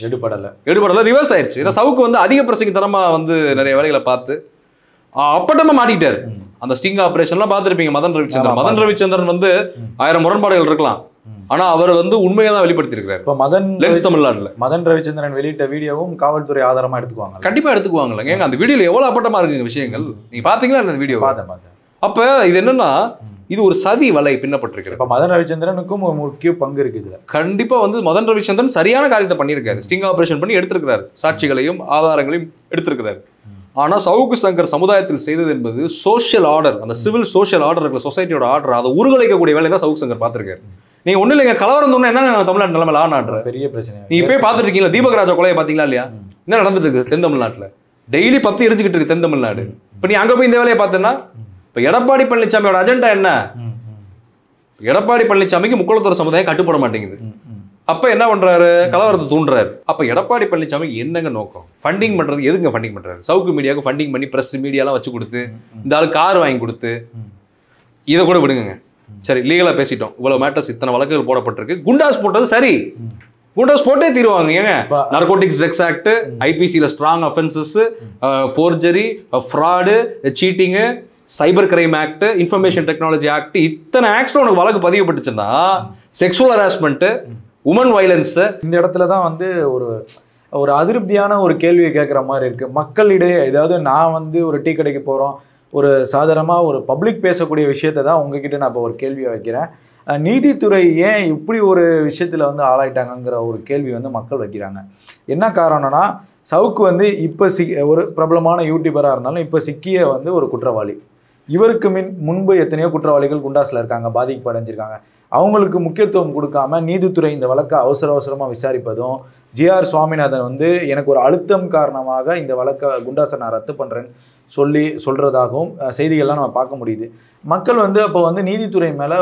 எடுபடல ரிவர்ஸ் ஆயிடுச்சு. ஏன்னா சவுக்கு வந்து அதிக பிரசங்கத்தனமா வந்து நிறைய வேலைகளை பார்த்து அப்பட்டமா மாட்டிக்கிட்டாரு. அந்த ஸ்டிங் ஆபரேஷன்லாம் பார்த்துருப்பீங்க. மதன் ரவிச்சந்திரன் வந்து 1000 முரண்பாடுகள் இருக்கலாம், ஆனா அவர் வந்து உண்மையை தான் வெளிப்படுத்தியிருக்காரு. இப்போ மதன் ரவிச்சந்திரன் வெளியிட்ட வீடியோவும் காவல்துறை ஆதாரமா எடுத்துக்குவாங்க. கண்டிப்பா எடுத்துக்குவாங்கல்ல. ஏங்க அந்த வீடியோல எவ்வளவு அப்பட்டமா இருக்குங்க விஷயங்கள். நீங்க பாத்தீங்களா அந்த வீடியோ? அப்ப இது என்னன்னா, இது ஒரு சதி வலை பின்னப்பட்டிருக்கு. இப்ப மதன் ரவிச்சந்திரனுக்கும் ஒரு முக்கிய பங்கு இருக்கு இதுல. கண்டிப்பா வந்து மதன் ரவிச்சந்திரன் சரியான காரியத்தை பண்ணியிருக்காரு. ஸ்டிங் ஆபரேஷன் பண்ணி எடுத்திருக்கிறாரு, சாட்சிகளையும் ஆதாரங்களையும் எடுத்திருக்கிறாரு. ஆனா சவுக்கு சங்கர் சமுதாயத்தில் செய்தது என்பது சோஷியல் ஆர்டர், அந்த சிவில் சோஷியல் ஆர்டர் இருக்கிற சொசைட்டியோட ஆர்டர், அதை உருவலைக்கக்கூடிய வேலையை தான் சவுக்கு சங்கர் பார்த்திருக்காரு. நீங்க ஒண்ணு இல்லைங்க, கலவரம் தோணும் என்ன தமிழ்நாட்டு நிலைமை ஆடுற பெரிய பிரச்சனை. நீ இப்பயே பார்த்துட்டு இருக்கீங்களா? தீபக் ராஜா கொலையை பாத்தீங்களா இல்லையா? என்ன நடந்துட்டு இருக்கு தென் தமிழ்நாட்டுல? டெய்லி 10 எரிஞ்சுக்கிட்டு இருக்கு தென் தமிழ்நாடு. இப்ப நீ அங்க போய் இந்த வேலையை பார்த்தேன்னா, இப்ப எடப்பாடி பழனிசாமியோட அஜெண்டா என்ன? எடப்பாடி பழனிசாமிக்கு முக்குளத்தூர் சமுதாயம் கட்டுப்பட மாட்டேங்குது. அப்ப என்ன பண்றாரு? கலவரத்தை தூண்டுறாரு. அப்ப எடப்பாடி பழனிசாமி என்னங்க நோக்கம்? ஃபண்டிங் பண்றது எதுங்க ஃபண்டிங் பண்றாரு? சவுக்கு மீடியாவுக்கு ஃபண்டிங் பண்ணி பிரஸ் மீடியாலாம் வச்சு கொடுத்து, இந்த ஆளு கார் வாங்கி கொடுத்து, இதை கூட விடுங்க. சரி, லீகலா பேசிட்டோம். இவ்வளவு மேட்டர்ஸ், இத்தனை வழக்குகள் போடப்பட்டிருக்கு. குண்டாஸ் போட்டது சரி, குண்டாஸ் போட்டே தீருவாங்க. ஏங்க நார்கோட்டிக்ஸ் ட்ரக்ஸ் ஆக்ட், ஐபிசியில் strong offences, forgery, fraud, cheating, cyber crime act, information technology act, இத்தனை ஆக்ட்ஸ்ல உனக்கு வழக்கு பதிவுபட்டுச்சுன்னா, செக்ஷுவல் ஹராஸ்மெண்ட், உமன் வயலன்ஸ். இந்த இடத்துல தான் வந்து ஒரு அதிருப்தியான ஒரு கேள்வியை கேட்குற மாதிரி இருக்கு மக்களிடையே. ஏதாவது நான் வந்து ஒரு டீ கடைக்கு போகிறோம், ஒரு சாதாரணமாக ஒரு பப்ளிக் பேசக்கூடிய விஷயத்தை தான் உங்ககிட்ட நான் இப்போ ஒரு கேள்வியை வைக்கிறேன். நீதித்துறை ஏன் இப்படி ஒரு விஷயத்தில் வந்து ஆளாயிட்டாங்கங்கிற ஒரு கேள்வி வந்து மக்கள் வைக்கிறாங்க. என்ன காரணம்னா, சவுக்கு வந்து இப்போ ஒரு பிரபலமான யூடியூபராக இருந்தாலும் இப்போ சிக்கிய வந்து ஒரு குற்றவாளி. இவருக்கு முன்பு எத்தனையோ குற்றவாளிகள் குண்டாஸில் இருக்காங்க, பாதிக்கப்படைஞ்சிருக்காங்க. அவங்களுக்கு முக்கியத்துவம் கொடுக்காம நீதித்துறை இந்த வழக்கை அவசரமாக விசாரிப்பதும், ஜிஆர் சுவாமிநாதன் வந்து எனக்கு ஒரு அழுத்தம் காரணமாக இந்த வழக்கை குண்டாஸை நான் ரத்து பண்ணுறேன்னு சொல்கிறதாகவும் செய்திகள்லாம் நம்ம பார்க்க முடியுது. மக்கள் வந்து அப்போ வந்து நீதித்துறை மேலே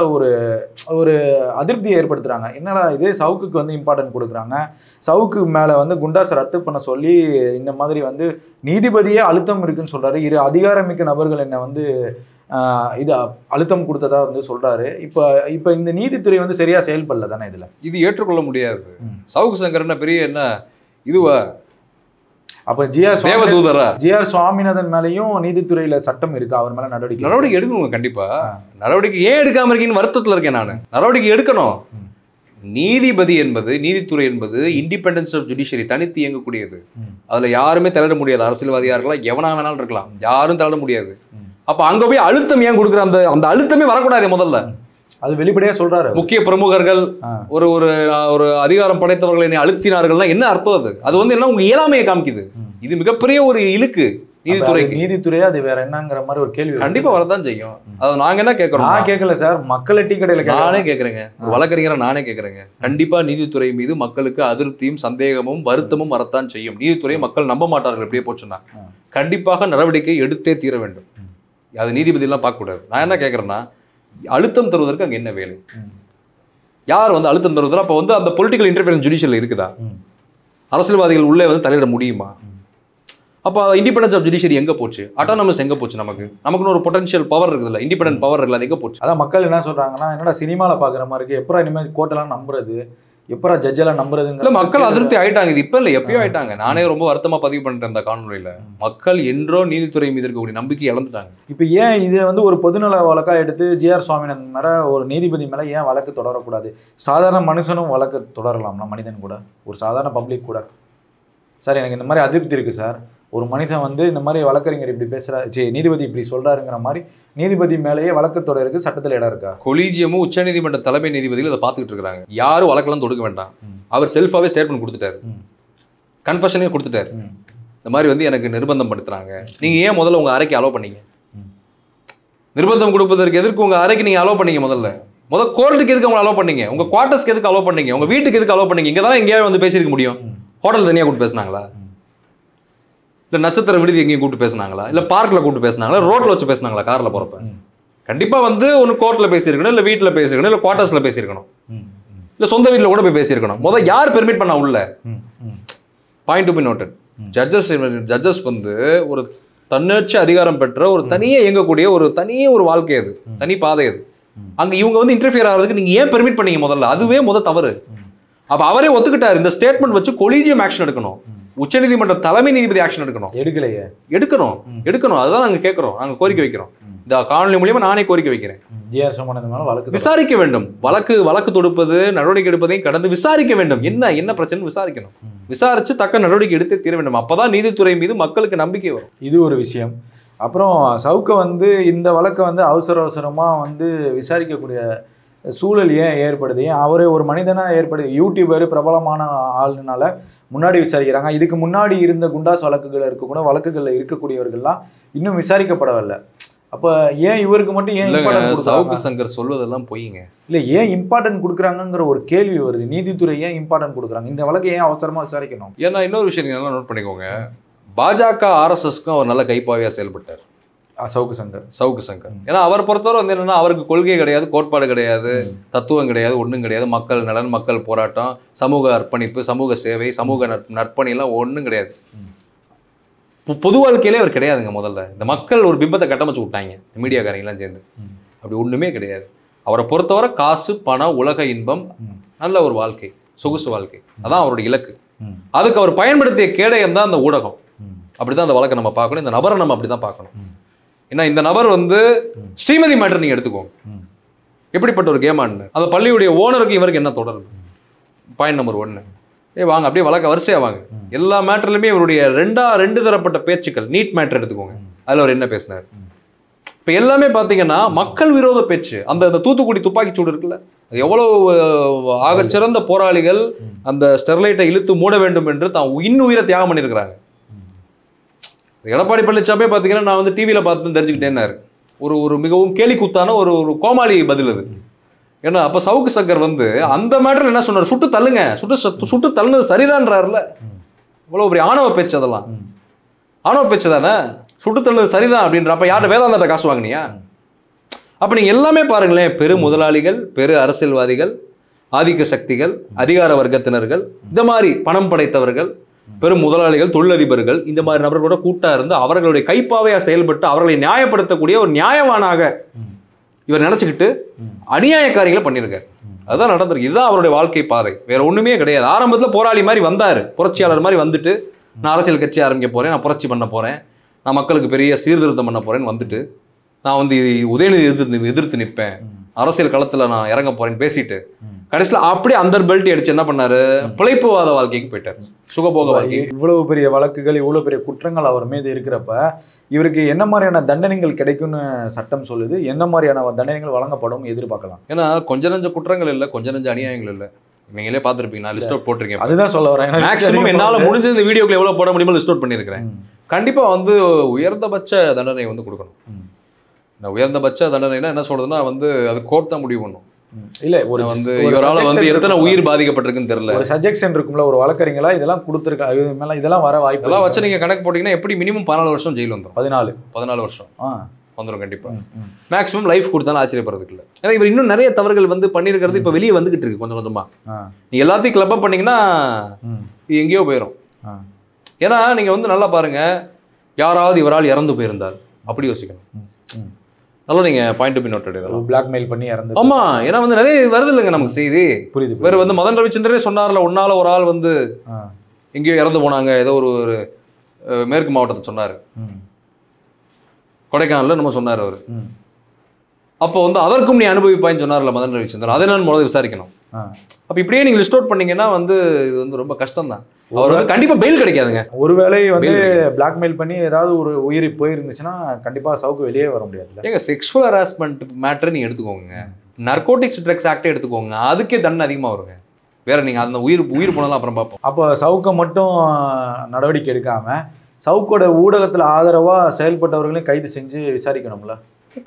ஒரு அதிருப்தியை ஏற்படுத்துகிறாங்க. என்னடா இது, சவுக்குக்கு வந்து இம்பார்ட்டன்ட் கொடுக்குறாங்க, சவுக்கு மேலே வந்து குண்டாஸை ரத்து பண்ண சொல்லி இந்த மாதிரி வந்து நீதிபதியே அழுத்தம் இருக்குன்னு சொல்கிறாரு. இரு அதிகாரமிக்க நபர்கள் என்னை வந்து இது அழுத்தம் கொடுத்ததா வந்து சொல்றாரு. இப்ப இந்த நீதித்துறை வந்து சரியா செயல்படல தானே? இது ஏற்றுக்கொள்ள முடியாது. சவுக்கு சங்கர் என்ன பெரிய என்ன இதுவா? அப்ப ஜிஆர் சுவாமிநாதன் மேலேயும் நீதித்துறையில சட்டம் இருக்கு, அவர் மேல நடவடிக்கை எடுக்கணும். கண்டிப்பா நடவடிக்கை ஏன் எடுக்காம இருக்கீங்கன்னு வருத்தத்துல இருக்கேன் நான். நடவடிக்கை எடுக்கணும். நீதிபதி என்பது, நீதித்துறை என்பது இண்டிபெண்டன்ஸ் ஆஃப் ஜுடிஷியரி, தனித்து இயங்கக்கூடியது. அதுல யாருமே தலையிட முடியாது. அரசியல்வாதியா இருக்கலாம், எவனா வேணாலும் இருக்கலாம், யாரும் தலையிட முடியாது. அப்ப அங்க போய் அழுத்தம் ஏன் கொடுக்குற? அந்த அழுத்தமே வரக்கூடாது. முதல்ல அது வெளிப்படையா சொல்றாரு. முக்கிய பிரமுகர்கள் ஒரு ஒரு அதிகாரம் படைத்தவர்கள் என்னை அழுத்தினார்கள்னா என்ன அர்த்தம்? அது வந்து என்ன, உங்க இயலாமையை காமிக்குது. இது மிகப்பெரிய ஒரு இழுக்கு நீதித்துறையா. அது வேற என்னங்கிற மாதிரி ஒரு கேள்வி கண்டிப்பா வரதான் செய்யும். அது நாங்க என்ன கேட்கறோம்? நான் கேட்கல சார், மக்களை டீ கடையில நானே கேட்கறேங்க, வழக்கறிஞரை நானே கேட்கறேங்க. கண்டிப்பா நீதித்துறை மீது மக்களுக்கு அதிருப்தியும் சந்தேகமும் வருத்தமும் வரத்தான் செய்யும். நீதித்துறையை மக்கள் நம்ப மாட்டார்கள். எப்படியே போச்சுன்னா கண்டிப்பாக நடவடிக்கை எடுத்தே தீர வேண்டும். அது நீதிபதியெல்லாம் பார்க்கக்கூடாது. நான் என்ன கேட்குறேன்னா, அழுத்தம் தருவதற்கு அங்கே என்ன வேலை? யார் வந்து அழுத்தம் தருவதில்? அப்போ வந்து அந்த பொலிட்டிக்கல் இன்டர்ஃபியரன்ஸ் ஜுடிஷியல் இருக்குதா? அரசியல்வாதிகள் உள்ளே வந்து தலையிட முடியுமா? அப்போ இண்டிபெண்டன்ஸ் ஆஃப் ஜுடிஷியரி எங்கே போச்சு? அட்டானமஸ் எங்கே போச்சு? நமக்குன்னு ஒரு பொட்டன்ஷியல் பவர் இருக்குதுல்ல, இண்டிபெண்டன்ட் பவர் இருக்குல்ல, அது எங்கே போச்சு? அதான் மக்கள் என்ன சொல்கிறாங்கன்னா, என்னடா சினிமாவில் பார்க்குற மாதிரி இருக்குது, எப்போ இனிமேல் கோர்ட்டெல்லாம் நம்புறது, எப்பரா ஜட்ஜெல்லாம் நம்புறதுங்க? இல்ல மக்கள் அதிருப்தி ஆயிட்டாங்க. இது இப்ப இல்ல, எப்பயோ ஆயிட்டாங்க. நானே ரொம்ப வருத்தமா பதிவு பண்ணிட்டேன் இந்த காணொலியில. மக்கள் என்றோ நீதித்துறை மீது இருக்கக்கூடிய நம்பிக்கை இழந்துட்டாங்க. இப்போ ஏன் இதை வந்து ஒரு பொதுநல வழக்கா எடுத்து ஜிஆர் சுவாமிநாதன் மேல ஒரு நீதிபதி மேல ஏன் வழக்கு தொடரக்கூடாது? சாதாரண மனுஷனும் வழக்கு தொடரலாம்னா, மனிதன் கூட, ஒரு சாதாரண பப்ளிக் கூட. சார் எனக்கு இந்த மாதிரி அதிருப்தி இருக்கு சார், ஒரு மனிதன் வந்து இந்த மாதிரி வழக்கறிஞர் இப்படி பேசுறாரு, நீதிபதி இப்படி சொல்றாருங்கிற மாதிரி நீதிபதி மேலேயே வழக்கு தொடருக்கு சட்டத்தில் இடம் இருக்கா? கொலீஜியமும் உச்சநீதிமன்ற தலைமை நீதிபதிகள் இதை பார்த்துக்கிட்டு இருக்காங்க. யாரும் வழக்கெல்லாம் தொடுக்க வேண்டாம். அவர் செல்ஃபாவே ஸ்டேட்மெண்ட் கொடுத்துட்டாரு, கன்ஃபெஷனே கொடுத்துட்டாரு. இந்த மாதிரி வந்து எனக்கு நிர்பந்தம் படுத்துறாங்க. நீங்க ஏன் முதல்ல உங்க அறைக்கு அலோவ் பண்ணீங்க? நிர்பந்தம் கொடுப்பதற்கு எதற்கு உங்க அறைக்கு நீங்க அலோவ் பண்ணீங்க? முதல்ல கோர்ட்டுக்கு எதுக்கு உங்களை அலோவ் பண்ணீங்க? உங்க குவார்டர்ஸ்க்கு எதுக்கு அலோவ் பண்ணீங்க? உங்க வீட்டுக்கு எதுக்கு அலோவ் பண்ணீங்க? இங்க தான் எங்கேயாவது வந்து பேசியிருக்க முடியும். ஹோட்டல் தனியாக கூப்பிட்டு பேசினாங்களா? இல்லை நட்சத்திர விடுதி எங்கேயும் கூப்பிட்டு பேசினாங்களா? இல்லை பார்க்கில் கூப்பிட்டு பேசினாங்களா? ரோட்டில் வச்சு பேசினாங்களா? காரில் போகிறப்ப கண்டிப்பாக வந்து ஒன்று கோர்ட்டில் பேசியிருக்கணும், இல்லை வீட்டில் பேசியிருக்கணும், இல்லை குவார்ட்டர்ஸில் பேசியிருக்கணும், இல்லை சொந்த வீட்டில் கூட போய் பேசியிருக்கணும். முதல் யார் பெர்மிட் பண்ணா உள்ள? Point to be noted. Judges வந்து ஒரு தன்னர்ச்சி அதிகாரம் பெற்ற ஒரு தனியே இயங்கக்கூடிய ஒரு வாழ்க்கை, அது தனி பாதை. அது அங்கே இவங்க வந்து இன்டர்ஃபியர் ஆகிறதுக்கு நீங்கள் ஏன் பெர்மிட் பண்ணீங்க? முதல்ல அதுவே தவறு. அப்போ அவரே ஒத்துக்கிட்டார், இந்த ஸ்டேட்மெண்ட் வச்சு கொலீஜியம் ஆக்ஷன் எடுக்கணும், உச்சநீதிமன்ற தலைமை நீதிபதி ஆக்ஷன் எடுக்கணும். எடுக்கணும். அதுதான் நாங்கள் கேட்குறோம், நாங்கள் கோரிக்கை வைக்கிறோம். இந்த காணொலி மூலியமா நானே கோரிக்கை வைக்கிறேன். விசாரிக்க வேண்டும். வழக்கு தொடுப்பது, நடவடிக்கை எடுப்பதையும் கடந்து விசாரிக்க வேண்டும். என்ன பிரச்சனை விசாரிக்கணும். விசாரிச்சு தக்க நடவடிக்கை எடுத்தே தீர வேண்டும். அப்பதான் நீதித்துறை மீது மக்களுக்கு நம்பிக்கை வரும். இது ஒரு விஷயம். அப்புறம் சவுக்க வந்து இந்த வழக்கை வந்து அவசரமா வந்து விசாரிக்கக்கூடிய சூழல் ஏன் ஏற்படுது? ஏன் அவரே ஒரு மனிதனாக ஏற்படுது? யூடியூபர் பிரபலமான ஆளுனால முன்னாடி விசாரிக்கிறாங்க. இதுக்கு முன்னாடி இருந்த குண்டாஸ் வழக்குகளில் இருக்கக்கூடியவர்கள்லாம் இன்னும் விசாரிக்கப்படவில்லை. அப்போ ஏன் இவருக்கு மட்டும் ஏன் சவுக்கு சங்கர் சொல்வதெல்லாம் பொய்ங்க? இல்லை, ஏன் இம்பார்ட்டன்ட் கொடுக்குறாங்கிற ஒரு கேள்வி வருது. நீதித்துறை ஏன் இம்பார்ட்டன்ட் கொடுக்குறாங்க? இந்த வழக்கை ஏன் அவசரமாக விசாரிக்கணும்? ஏன்னா இன்னொரு விஷயம் நீங்க நல்லா நோட் பண்ணிக்கோங்க, பாஜக RSSக்கும் அவர் நல்ல கைப்பாவியா செயல்பட்டார் சவுக்கு சங்கர். ஏன்னா அவர் பொறுத்தவரை வந்து என்னன்னா, அவருக்கு கொள்கை கிடையாது, கோட்பாடு கிடையாது, தத்துவம் கிடையாது, ஒன்றும் கிடையாது. மக்கள் நலன், மக்கள் போராட்டம், சமூக அர்ப்பணிப்பு, சமூக சேவை, சமூக நற்பணிலாம் ஒன்றும் கிடையாது. பொது வாழ்க்கையிலே அவர் கிடையாதுங்க. முதல்ல இந்த மக்கள் ஒரு பிம்பத்தை கட்டமைச்சு விட்டாங்க மீடியாக்காரங்கெல்லாம் சேர்ந்து. அப்படி ஒன்றுமே கிடையாது. அவரை பொறுத்தவரை காசு, பணம், உலக இன்பம், நல்ல ஒரு வாழ்க்கை, சொகுசு வாழ்க்கை, அதான் அவருடைய இலக்கு. அதுக்கு அவர் பயன்படுத்திய கேடயம் தான் அந்த ஊடகம். அப்படிதான் அந்த வழக்கை நம்ம பார்க்கணும். இந்த நபரை நம்ம அப்படிதான் பார்க்கணும். ஏன்னா இந்த நபர் வந்து ஸ்ரீமதி மேட்டர் நீங்க எடுத்துக்கோங்க, எப்படிப்பட்ட ஒரு கேமான்னு. அந்த பள்ளியுடைய ஓனருக்கு இவருக்கு என்ன தொடர்பு? Point number 1. வாங்க அப்படியே வழக்க வரிசையா வாங்க. எல்லா மேட்டர்லையுமே இவருடைய ரெண்டு தரப்பட்ட பேச்சுக்கள். நீட் மேட்டர் எடுத்துக்கோங்க, அதுல அவர் என்ன பேசினார்? இப்ப எல்லாமே பாத்தீங்கன்னா மக்கள் விரோத பேச்சு. அந்த தூத்துக்குடி துப்பாக்கி சூடு இருக்குல்ல, அது எவ்வளவு ஆகச்சிறந்த போராளிகள் அந்த ஸ்டெர்லைட்டை இழுத்து மூட வேண்டும் என்று தான் இன்னுயிரை தியாகம் பண்ணியிருக்கிறாங்க. எடப்பாடி பழனிசாமி பார்த்தீங்கன்னா, நான் வந்து டிவியில் பார்த்து தெரிஞ்சுக்கிட்டேன்னாரு. ஒரு மிகவும் கேலி கூத்தான ஒரு கோமாளி பதில் அது. ஏன்னா அப்போ சவுக்கு சங்கர் வந்து அந்த மேட்டர் என்ன சொன்னார்? சுட்டு தள்ளுங்க, சுட்டு தள்ளுனது சரிதான்றாருல. இவ்வளோ பெரிய ஆணவ பேச்சு. அதெல்லாம் ஆணவ பேச்சு தானே. சுட்டு தள்ளுனது சரிதான் அப்படின்றப்ப யார்கிட்ட வேதாந்தாட்ட காசு வாங்கினியா? அப்போ நீங்கள் எல்லாமே பாருங்களேன், பெரு முதலாளிகள், பெரு அரசியல்வாதிகள், ஆதிக்க சக்திகள், அதிகார வர்க்கத்தினர்கள், இந்த மாதிரி பணம் படைத்தவர்கள், பெரும் முதலாளிகள், தொழிலதிபர்கள், இந்த மாதிரி நபர்களோட கூட்டா இருந்து அவர்களுடைய கைப்பாவையா செயல்பட்டு அவர்களை நியாயப்படுத்தக்கூடிய ஒரு நியாயவானாக இவர் நினைச்சுக்கிட்டு அநியாய காரியங்களை பண்ணியிருக்காரு. அதுதான் நடந்திருக்கு. இதுதான் அவருடைய வாழ்க்கை பாதை, வேற ஒண்ணுமே கிடையாது. ஆரம்பத்துல போராளி மாதிரி வந்தாரு, புரட்சியாளர் மாதிரி வந்துட்டு, நான் அரசியல் கட்சி ஆரம்பிக்க போறேன், நான் புரட்சி பண்ண போறேன், நான் மக்களுக்கு பெரிய சீர்திருத்தம் பண்ண போறேன்னு வந்துட்டு, நான் வந்து உதயநிதி எதிர்த்து நிற்பேன், அரசியல் களத்துல நான் இறங்க போறேன்னு பேசிட்டு கடைசியில் அப்படியே அந்த பெல்ட் அடிச்சு என்ன பண்ணாரு? பிழைப்புவாத வாழ்க்கைக்கு போயிட்டார், சுகபோக வாழ்க்கை. இவ்வளவு பெரிய வழக்குகள், இவ்வளவு பெரிய குற்றங்கள் அவர் மீது இருக்கிறப்ப இவருக்கு என்ன மாதிரியான தண்டனைகள் கிடைக்கும்னு சட்டம் சொல்லுது? எந்த மாதிரியான தண்டனைகள் வழங்கப்படும் எதிர்பார்க்கலாம்? ஏன்னா கொஞ்ச நஞ்ச குற்றங்கள் இல்லை, கொஞ்ச நஞ்ச அநியாயங்கள் இல்லை. நீங்களே பார்த்துருப்பீங்க, நான் லிஸ்ட் அவுட் போட்டிருக்கேன். அதுதான் சொல்ல வரேன். மேக்ஸிமம் என்னால் முடிஞ்ச இந்த வீடியோக்குள்ள எவ்வளோ போட முடியுமோ லிஸ்ட் அவுட் பண்ணியிருக்கிறேன். கண்டிப்பாக வந்து உயர்ந்தபட்ச தண்டனை வந்து கொடுக்கணும். உயர்ந்தபட்ச தண்டனைனா என்ன சொல்றதுன்னா வந்து அது கோர்ட் தான் முடிவு பண்ணும். இல்ல ஒரு வந்து இவரால வந்து எத்தனை உயிர் பாதிக்கப்பட்டிருக்குன்னு தெரியல. ஒரு சஜெக்ஷன் இருக்கும்ல, ஒரு வழக்கறிஞர்களா இதெல்லாம் கொடுத்துருக்கா, இது மேல இதெல்லாம் வர வாய்ப்பு. இதெல்லாம் வச்சு நீங்க கணக்கு போட்டீங்கன்னா எப்படி மினிமம் 14 வருஷம் ஜெயில் வந்துடும். 14 வருஷம் வந்துடும் கண்டிப்பா. மேக்ஸிமம் லைஃப் கொடுத்தாலும் ஆச்சரியப்படுறதுக்கு இல்லை. ஏன்னா இவர் இன்னும் நிறைய தவறுகள் வந்து பண்ணியிருக்கிறது இப்போ வெளியே வந்துகிட்டு இருக்கு கொஞ்சம் கொஞ்சமா. நீ எல்லாத்தையும் கிளப் அப் பண்ணீங்கன்னா இது எங்கேயோ போயிடும். ஏன்னா நீங்க வந்து நல்லா பாருங்க, யாராவது இவரால் இறந்து போயிருந்தால் அப்படி யோசிக்கணும். நல்லா நீங்க பாயிண்ட் டு பி நோட்டட் இதெல்லாம். பிளாக்மெயில் பண்ணி இறந்து. ஆமா, ஏன்னா வந்து நிறைய வருது இல்லைங்க நமக்கு செய்தி. புரியுது. வேற வந்து மதன் ரவிச்சந்திரனே சொன்னார்ல, ஒன்னால ஒரு ஆள் வந்து எங்கேயோ இறந்து போனாங்க, ஏதோ ஒரு மேற்கு மாவட்டத்தை சொன்னாரு, கொடைக்கானல்ல நம்ம சொன்னார் அவரு. அப்போ வந்து அதற்கும் நீ அனுபவிப்பாயின்னு சொன்னார்ல மதன் ரவிச்சந்திரன், அதை நான் முதல்ல விசாரிக்கணும். அப்ப இப்படியே நீங்க லிஸ்ட் அவுட் பண்ணீங்கன்னா வந்து இது வந்து ரொம்ப கஷ்டம் தான். அவர் வந்து கண்டிப்பா பெயில் கிடைக்காதுங்க. ஒருவேளை வந்து பிளாக்மெயில் பண்ணி ஏதாவது ஒரு உயிரி போயிருந்துச்சுன்னா கண்டிப்பா சவுக்கு வெளியே வர முடியாது. ஏங்க செக்ஷுவல் ஹராஸ்மெண்ட் மேட்டர் நீங்க எடுத்துக்கோங்க, நர்கோட்டிக்ஸ் ட்ரக்ஸ் ஆக்டே எடுத்துக்கோங்க, அதுக்கே தண்டனை அதிகமா வருங்க. வேற நீங்க அந்த உயிர் போனலாம் அப்புறம் பார்ப்போம். அப்போ சவுக்கை மட்டும் நடவடிக்கை எடுக்காம சவுக்கோட ஊடகத்துல ஆதரவா செயல்பட்டவர்களையும் கைது செஞ்சு விசாரிக்கணும்ல.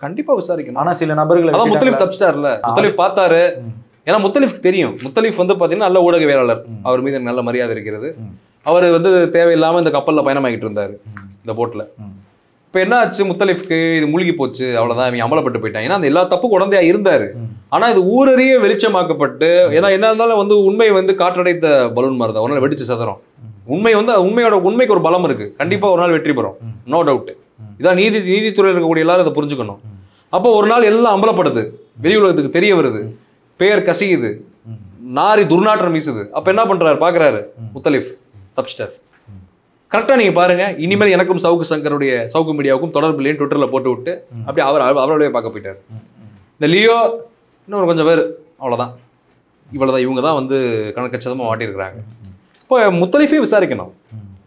கண்டிப்பா விசாரிக்கணும். ஆனா சில நபர்கள் அதான் முத்தலிஃப் தப்பிச்சிட்டார்ல, முத்தலிஃப் பார்த்தாரு. ஏன்னா முத்தலிஃப்க்கு தெரியும், முத்தலிஃப் வந்து பாத்தீங்கன்னா நல்ல ஊடகவியலாளர், அவர் மீது நல்ல மரியாதை இருக்கிறது. அவர் வந்து தேவையில்லாம இந்த கப்பல்ல பயணமாகிட்டு இருந்தாரு இந்த போட்ல. இப்ப என்ன ஆச்சு, முத்தலிஃப்க்கு இது மூழ்கி போச்சு, அவ்வளவுதான், இவங்க அமலப்பட்டு போயிட்டாங்க. ஏன்னா அந்த எல்லா தப்பு குழந்தையா இருந்தாரு. ஆனா இது ஊரறிய வெளிச்சமாக்கப்பட்டு, ஏன்னா என்ன இருந்தாலும் வந்து உண்மை வந்து காற்றடைத்த பலூன் மாதிரி தான், ஒரு நாள் வெடிச்சு சதறோம். உண்மை வந்து உண்மைக்கு ஒரு பலம் இருக்கு, கண்டிப்பா ஒரு நாள் வெற்றி பெறும், நோ டவுட். இதான் நீதித்துறையில் இருக்கக்கூடிய எல்லாரும் அதை புரிஞ்சுக்கணும். அப்போ ஒரு நாள் எல்லாம் அம்பலப்படுது, வெளி உலகத்துக்கு தெரிய வருது, பேர் கசியுது, நாரி துர்நாற்றம் வீசுது. அப்ப என்ன பண்றாரு பாக்குறாரு, முத்தலிஃப் தப்பிச்சிட்டார். கரெக்டா நீங்க பாருங்க, இனிமேல் எனக்கும் சவுக்கு மீடியாவுக்கும் தொடர்பு இல்லைன்னு ட்விட்டர்ல போட்டு விட்டு அப்படி அவரோடய பார்க்க போயிட்டாரு. இந்த லியோ இன்னும் கொஞ்சம் பேர், அவ்வளவுதான், இவ்வளவுதான், இவங்க தான் வந்து கணக்கச்சிதமா மாட்டியிருக்கிறாங்க. இப்போ முத்தலிஃபே விசாரிக்கணும்,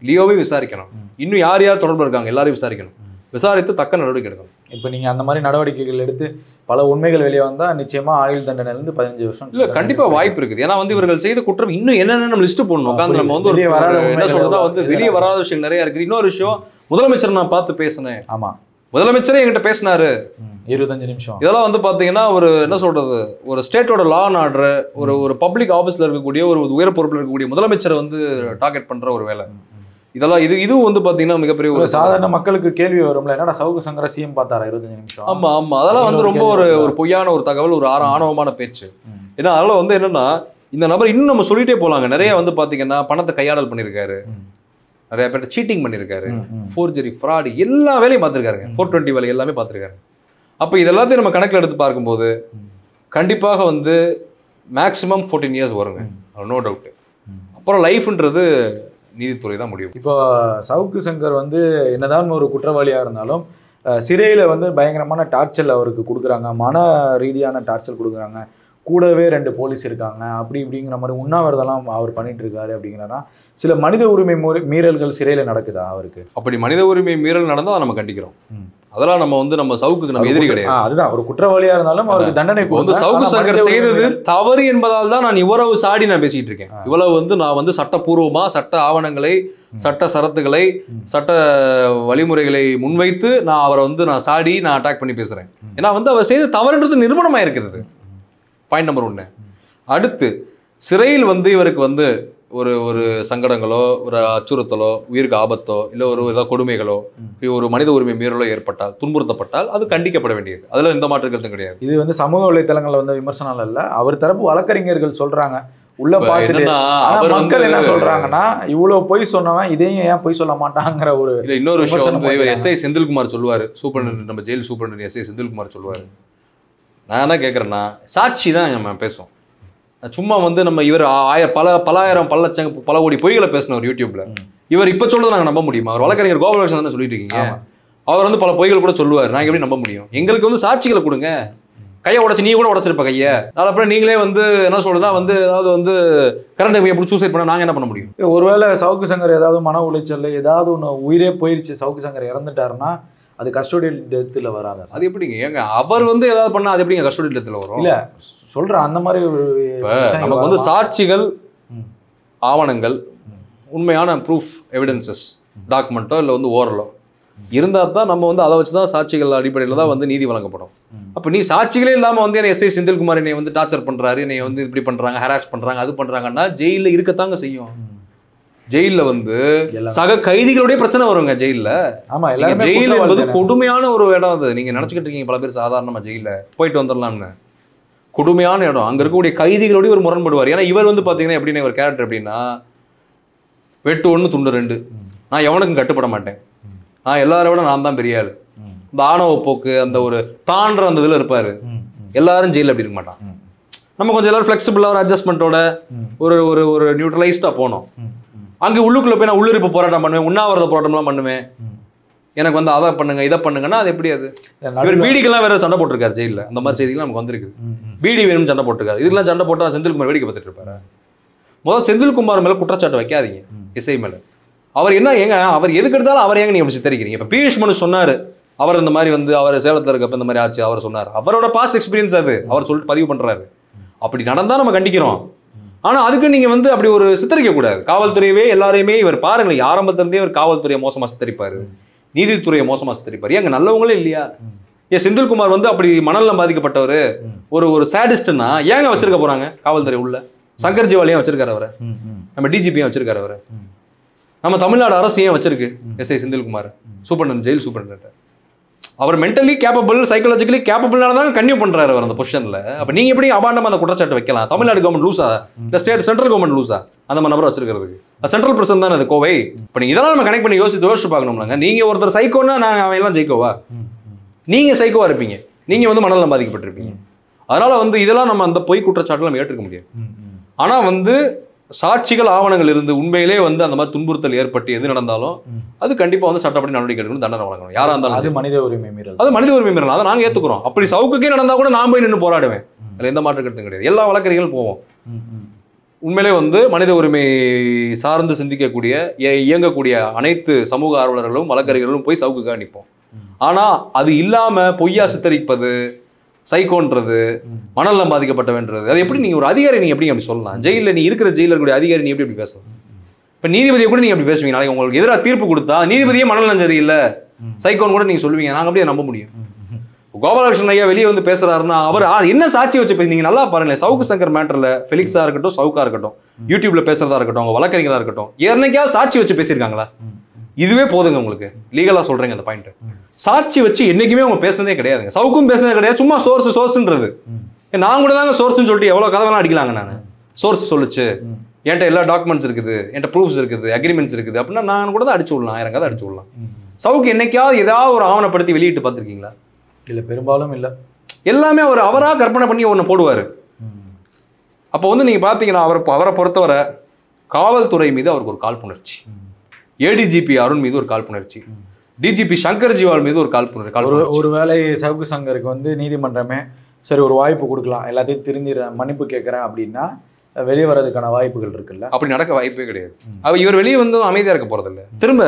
லியோவே விசாரிக்கணும், இன்னும் யார் யார் தொடர்பு இருக்காங்க எல்லாரையும் விசாரிக்கணும், விசாரித்து தக்க நடவடிக்கை எடுக்கணும். இப்போ நீங்க அந்த மாதிரி நடவடிக்கைகள் எடுத்து பல உண்மைகள் வெளியே வந்தா நிச்சயமா ஆயுள் தண்டனையிலிருந்து 15 வருஷம் இல்ல கண்டிப்பா வாய்ப்பு இருக்குது. ஏன்னா வந்து இவர்கள் செய்த குற்றம் இன்னும் என்னென்ன நம்ம லிஸ்ட் போடணும். உட்காந்து நம்ம வந்து என்ன சொல்றதுன்னா வந்து வெளியே வராத விஷயம் நிறைய இருக்குது. இன்னொரு விஷயம், முதலமைச்சர் நான் பார்த்து பேசினேன். ஆமா, முதலமைச்சரே என்கிட்ட பேசினாரு 25 நிமிஷம். இதெல்லாம் வந்து பாத்தீங்கன்னா ஒரு என்ன சொல்றது, ஒரு ஸ்டேட்டோட லா அண்ட் ஆர்டர், ஒரு பப்ளிக் ஆஃபீஸ்ல இருக்கக்கூடிய ஒரு உயர் பொறுப்பில் இருக்கக்கூடிய முதலமைச்சரை வந்து டார்கெட் பண்ற ஒரு வேலை இதெல்லாம். இதுவும் வந்து பாத்தீங்கன்னா மிகப்பெரிய ஒரு சாதாரண மக்களுக்கு கேள்வி வரும்ல, என்னடா சவுக்கு சங்கர சிஎம் பார்த்தாரா 25 நிமிஷம். ஆமா ஆமா, அதெல்லாம் வந்து ரொம்ப ஒரு பொய்யான ஒரு தகவல், ஒரு ஆணவமான பேச்சு. ஏன்னா அதனால வந்து என்னன்னா, இந்த நபர் இன்னும் நம்ம சொல்லிட்டே போலாங்க. நிறைய வந்து பாத்தீங்கன்னா பணத்தை கையாடல் பண்ணியிருக்காரு, நிறைய பேர் சீட்டிங் பண்ணியிருக்காரு, ஃபோர்ஜரி, ஃப்ராடு, எல்லா வேலையும் பார்த்துருக்காருங்க, 420 வேலை எல்லாமே பார்த்துருக்காரு. அப்போ இதெல்லாத்தையும் நம்ம கணக்கில் எடுத்து பார்க்கும்போது கண்டிப்பாக வந்து மேக்ஸிமம் 14 இயர்ஸ் வருங்க, நோ டவுட்டு. அப்புறம் லைஃப்ன்றது நீதித்துறை தான் முடியும். இப்போ சவுக்கு சங்கர் வந்து என்னதான் ஒரு குற்றவாளியாக இருந்தாலும் சிறையில் வந்து பயங்கரமான டார்ச்சர் அவருக்கு கொடுக்குறாங்க, மன ரீதியான டார்ச்சர் கொடுக்குறாங்க, கூடவே 2 போலீஸ் இருக்காங்க, அப்படி இப்படிங்கிற மாதிரி உண்ணாவிரதெல்லாம் அவர் பண்ணிட்டு இருக்காரு. அப்படிங்கிறனா சில மனித உரிமை மீறல்கள் சிறையில் நடக்குதா அவருக்கு? அப்படி மனித உரிமை மீறல் நடந்தால் அதை நம்ம கண்டிக்கிறோம். அதெல்லாம் நம்ம வந்து நம்ம சவுக்குக்கு நம்ம எதிரி கிடையாது. அதுதான், ஒரு குற்றவாளியா இருந்தாலும் அவருக்கு தண்டனை வந்து சவுக்கு சங்கர் செய்தது தவறு என்பதால் தான் நான் இவ்வளவு சாடி நான் பேசிட்டு இருக்கேன். இவ்வளவு வந்து நான் வந்து சட்டப்பூர்வமா சட்ட ஆவணங்களை, சட்ட சரத்துகளை, சட்ட வழிமுறைகளை முன்வைத்து நான் அவரை வந்து நான் சாடி நான் அட்டாக் பண்ணி பேசுறேன். ஏன்னா வந்து அவர் செய்த தவறுன்றது நிரூபணமாக இருக்கிறது. Point number 1. அடுத்து, சிறையில் வந்து இவருக்கு வந்து ஒரு சங்கடங்களோ, ஒரு அச்சுறுத்தலோ, உயிருக்கு ஆபத்தோ, இல்லை ஒரு ஏதாவது கொடுமைகளோ, ஒரு மனித உரிமை மீறலோ ஏற்பட்டால், துன்புறுத்தப்பட்டால் அது கண்டிக்கப்பட வேண்டியது. அதில் எந்த மாற்று கருத்தும் கிடையாது. இது வந்து சமூக வலைத்தளங்களில் வந்து விமர்சனம் இல்லை, அவர் தரப்பு வழக்கறிஞர்கள் சொல்றாங்க. உள்ள பார்த்துட்டு மக்கள் என்ன சொல்றாங்கன்னா, இவ்வளவு பொய் சொன்னவன் இதையும் ஏன் பொய் சொல்ல மாட்டாங்கிற ஒரு இன்னொரு விஷயம் வந்து இவர் எஸ்ஐ செந்தில்குமார் சொல்லுவார், சூப்பரண்ட், நம்ம ஜெயில் சூப்பரண்ட் எஸ்ஐ செந்தில்குமார் சொல்லுவார். நான் என்ன கேட்குறேன்னா, சாட்சி தான் நம்ம பேசுவோம், சும்மா வந்து நம்ம இவர் பல கோடி பொய்களை பேசினவர் யூடியூப்ல. இவர் இப்ப சொல்றது நாங்க நம்ப முடியுமா? அவர் வழக்கறிஞர் கோபாலகிருஷ்ணன் தானே சொல்லிட்டு இருக்கீங்க. அவர் வந்து பல பொய்கள் கூட சொல்லுவார், நாங்க எப்படி நம்ப முடியும்? எங்களுக்கு வந்து சாட்சிகளை கொடுங்க. கையை உடச்சு, நீ கூட உடச்சிருப்ப கையை, அப்புறம் நீங்களே வந்து என்ன சொல்றதுன்னா வந்து ஏதாவது வந்து கரண்ட் எப்படி சூசைட் பண்ண நாங்க என்ன பண்ண முடியும்? ஒருவேளை சவுக்கு சங்கர் ஏதாவது மன உளைச்சல், ஏதாவது ஒன்று உயிரே போயிருச்சு, சவுக்கு சங்கர் இறந்துட்டாருன்னா அது கஸ்டோடியல் டெத்தில் வராது. அது எப்படிங்க? ஏங்க அவர் வந்து ஏதாவது பண்ணா அது எப்படிங்க கஸ்டோடியல் டெத்தில் வரும்? இல்ல சொல்றேன், அந்த மாதிரி நமக்கு வந்து சாட்சிகள், ஆவணங்கள், உண்மையான ப்ரூஃப், எவிடன்சஸ், டாக்குமெண்ட்டோ இல்லை வந்து ஓரலோ இருந்தால் தான் நம்ம வந்து அதை வச்சு தான் சாட்சிகள் அடிப்படையில் தான் வந்து நீதி வழங்கப்படும். அப்போ நீ சாட்சிகளே இல்லாமல் வந்து என்னை எஸ்ஐ செந்தில்குமார் என்னை வந்து டார்ச்சர் பண்ணுறாரு, என்னை வந்து இப்படி பண்ணுறாங்க, ஹராஸ் பண்ணுறாங்க, அது பண்ணுறாங்கன்னா ஜெயிலில் இருக்கத்தாங்க செய்யும். ஜெயிலில் வந்து சக கைதிகளுடைய பிரச்சனை வருங்க ஜெயிலில். ஆமா, ஜெயில் என்பது கொடுமையான ஒரு இடம். அது நீங்க நினைச்சுக்கிட்டு இருக்கீங்க பல பேர் சாதாரணமா ஜெயில போயிட்டு வந்துடலாம்னு. கொடுமையான இடம். அங்க இருக்கக்கூடிய கைதிகளோடய ஒரு முரண்படுவார். ஏன்னா இவர் வந்து பாத்தீங்கன்னா எப்படின்னா ஒரு கேரக்டர் எப்படின்னா, வெட்டு 1 துண்டு 2, நான் எவனுக்கும் கட்டுப்பட மாட்டேன், நான் எல்லாரை விட நான் தான் பெரிய ஆளு, இந்த ஆணவ போக்கு அந்த ஒரு தாண்டுற அந்த இதில் இருப்பார். எல்லாரும் ஜெயிலில் அப்படி இருக்க மாட்டான். நம்ம கொஞ்சம் எல்லாரும் ஃப்ளெக்சிபிளாக ஒரு அட்ஜஸ்ட்மெண்ட்டோட ஒரு ஒரு ஒரு நியூட்ரலைஸ்டாக போனோம். அங்கே உள்ளுக்குள்ளே போய் நான் உள்ளிருப்பு போராட்டம் பண்ணுவேன், உண்ணாவிரத போராட்டம்லாம் பண்ணுவேன், எனக்கு வந்து அதை பண்ணுங்க இதை பண்ணுங்கன்னா அது எப்படி? அது இவர் பீடிக்கெல்லாம் வேற சண்டை போட்டிருக்காரு ஜெயிலில். அந்த மாதிரி செய்திகள் நமக்கு வந்திருக்குது. பீடி வேணும்னு சண்டை போட்டிருக்காரு. இதுக்கெல்லாம் சண்டை போட்டால் செந்தில்குமார் வேடிக்கை பார்த்துட்டு இருப்பாரு. முதல்ல செந்தில்குமார் மேலே குற்றச்சாட்டு வைக்காதீங்க, இசை மேலே. அவர் என்ன ஏங்க அவர் எதுக்கு எடுத்தாலும் அவர் ஏங்க நீங்கள் சித்தரிக்கிறீங்க? இப்போ பியூஷ் மனு சொன்னார், அவர் இந்த மாதிரி வந்து அவர் சேலத்தில் இருக்கப்ப இந்த மாதிரி ஆச்சு அவர் சொன்னார். அவரோட பாஸ்ட் எக்ஸ்பீரியன்ஸ் அது அவர் சொல்லிட்டு பதிவு பண்ணுறாரு. அப்படி நடந்தால் நம்ம கண்டிக்கிறோம். ஆனால் அதுக்கு நீங்கள் வந்து அப்படி ஒரு சித்தரிக்க கூடாது. காவல்துறையவே எல்லாரையுமே இவர் பாருங்களேன், ஆரம்பத்திலேருந்தே இவர் காவல்துறையை மோசமாக சித்தரிப்பார், நீதித்துறையை மோசமாக சித்தரிப்பார். ஏங்க நல்லவங்களே இல்லையா? ஏன் செந்தில்குமார் வந்து அப்படி மணலில் பாதிக்கப்பட்டவர் ஒரு ஒரு சேடிஸ்ட்னா ஏங்க வச்சிருக்க போகிறாங்க காவல்துறை உள்ள? சங்கர் ஜிவாலியும் வச்சிருக்காரு அவரை, நம்ம டிஜிபியும் வச்சிருக்காரு அவரை, நம்ம தமிழ்நாடு அரசு ஏன் வச்சிருக்கு SI Senthilkumar superintendent jail superintendent? அவர் மென்டலி கேப்பபிள், சைக்காலஜிக்கலி கேப்பபிளான தான் கன்டினியூ பண்ணுறாரு அவர் அந்த பொசிஷனில். அப்போ நீங்கள் எப்படி அபாண்டமாக அந்த குற்றச்சாட்டு வைக்கலாம்? தமிழ்நாடு கவர்மெண்ட் லூஸா இல்லை சென்ட்ரல் கவர்மெண்ட் லூஸா அந்த மாதிரி நபரை வச்சிருக்கிறதுக்கு? சென்ட்ரல் பிரசன் தானே அது கோவை. இப்போ நீங்கள் இதெல்லாம் நம்ம கனெக்ட் பண்ணி யோசிச்சு பார்க்கணும்லாங்க. நீங்கள் ஒருத்தர் சைக்கோன்னா நான் அவன் எல்லாம் ஜெயிக்கோவா? நீங்கள் சைக்கோவா இருப்பீங்க, நீங்கள் வந்து மணலில் பாதிக்கப்பட்டிருப்பீங்க. அதனால் வந்து இதெல்லாம் நம்ம அந்த பொய் குற்றச்சாட்டு நம்ம ஏற்றுக்க முடியாது. ஆனால் வந்து சாட்சிகள் ஆவணங்கள் இருந்து உண்மையிலே வந்து அந்த மாதிரி துன்புறுத்தல் ஏற்பட்டு எது நடந்தாலும் அது கண்டிப்பாக வந்து சட்டப்படி நடவடிக்கை எடுக்கணும், தண்டனை வழங்கணும். யாராக இருந்தாலும் அது மனித உரிமை மீறல், அது மனித உரிமை மீறல். அதை நாங்கள் ஏற்றுக்கிறோம். அப்படி சவுக்குக்கே நடந்தால் கூட நான் போய் நின்று போராடுவேன், அதில் எந்த மாற்று கருத்தும் கிடையாது. எல்லா வழக்கறிஞர்களும் போவோம். உண்மையிலே வந்து மனித உரிமை சார்ந்து சிந்திக்கக்கூடிய இயங்கக்கூடிய அனைத்து சமூக ஆர்வலர்களும் வழக்கறிஞர்களும் போய் சவுக்குக்காக நிற்போம். ஆனால் அது இல்லாமல் பொய்யா சித்தரிப்பது, சைக்கோன்றது, மணலில் பாதிக்கப்பட்டவன்றது, அது எப்படி நீங்கள் ஒரு அதிகாரி நீங்கள் எப்படி அப்படி சொல்லலாம்? ஜெயிலில் நீ இருக்கிற ஜெயிலில் இருக்கக்கூடிய அதிகாரி நீ எப்படி பேசலாம்? இப்போ நீதிபதியை கூட நீங்கள் அப்படி பேசுவீங்க. நாளைக்கு உங்களுக்கு எதிராக தீர்ப்பு கொடுத்தா நீதிபதியே மணல் சரியில்லை சைக்கோன்னு கூட நீங்கள் சொல்லுவீங்க. நாங்கள் அப்படியே நம்ப முடியும்? கோபாலகிருஷ்ணன் ஐயா வெளியே வந்து பேசுறாருன்னா அவர் என்ன சாட்சி வச்சு நீங்கள் நல்லா பாருங்களேன். சவுக்கு சங்கர் மேட்டரில் ஃபெலிக்ஸாக இருக்கட்டும், சவுக்காக இருக்கட்டும், யூடியூப்ல பேசுறதா இருக்கட்டும், அவங்க வழக்கறிஞராக இருக்கட்டும், என்னைக்காவது சாட்சி வச்சு பேசியிருக்காங்களா? இதுவே போதுங்க உங்களுக்கு. லீகலாக சொல்கிறேங்க அந்த பாயிண்ட். சாட்சி வச்சு என்றைக்குமே அவங்க பேசுனதே கிடையாதுங்க. சவுக்கும் பேசுனதே கிடையாது. சும்மா சோர்ஸ்ன்றது. நான் கூட தாங்க சோர்ஸ்ன்னு சொல்லிட்டு எவ்வளோ கதை வேணால் அடிக்கலாங்க. நான் சோர்ஸ் சொல்லிச்சு, என்கிட்ட எல்லா டாக்குமெண்ட்ஸ் இருக்குது, என்கிட்ட ப்ரூஃப்ஸ் இருக்குது, அக்ரிமெண்ட்ஸ் இருக்குது அப்படின்னா நான் கூட தான் அடிச்சு விடலாம், 1000 கதை அடிச்சு விடலாம். சவுக்கு என்னைக்காவது ஏதாவது ஒரு ஆவணப்படுத்தி வெளியிட்டு பார்த்துருக்கீங்களா? இல்லை, பெரும்பாலும் இல்லை. எல்லாமே அவர் அவராக கற்பனை பண்ணி ஒன்று போடுவார். அப்போ வந்து நீங்கள் பார்த்தீங்கன்னா அவரை பொறுத்தவரை காவல்துறை மீது அவருக்கு ஒரு காழ்ப்புணர்ச்சி, ஏடிஜிபி அருண் மீது ஒரு காழ்ப்புணர்ச்சி, டிஜிபி சங்கர் ஜிவால் மீது ஒரு காழ்ப்புணர்ச்சி. ஒரு வேளை சவுக்கு சங்கருக்கு வந்து நீதிமன்றமே சரி ஒரு வாய்ப்பு கொடுக்கலாம், எல்லாத்தையும் திருந்திடுறேன், மன்னிப்பு கேட்குறேன் அப்படின்னா வெளியே வர்றதுக்கான வாய்ப்புகள் இருக்குல்ல? அப்படி நடக்க வாய்ப்பே கிடையாது. இவர் வெளியே வந்து அமைதியாக இருக்க போகிறதில்ல. திரும்ப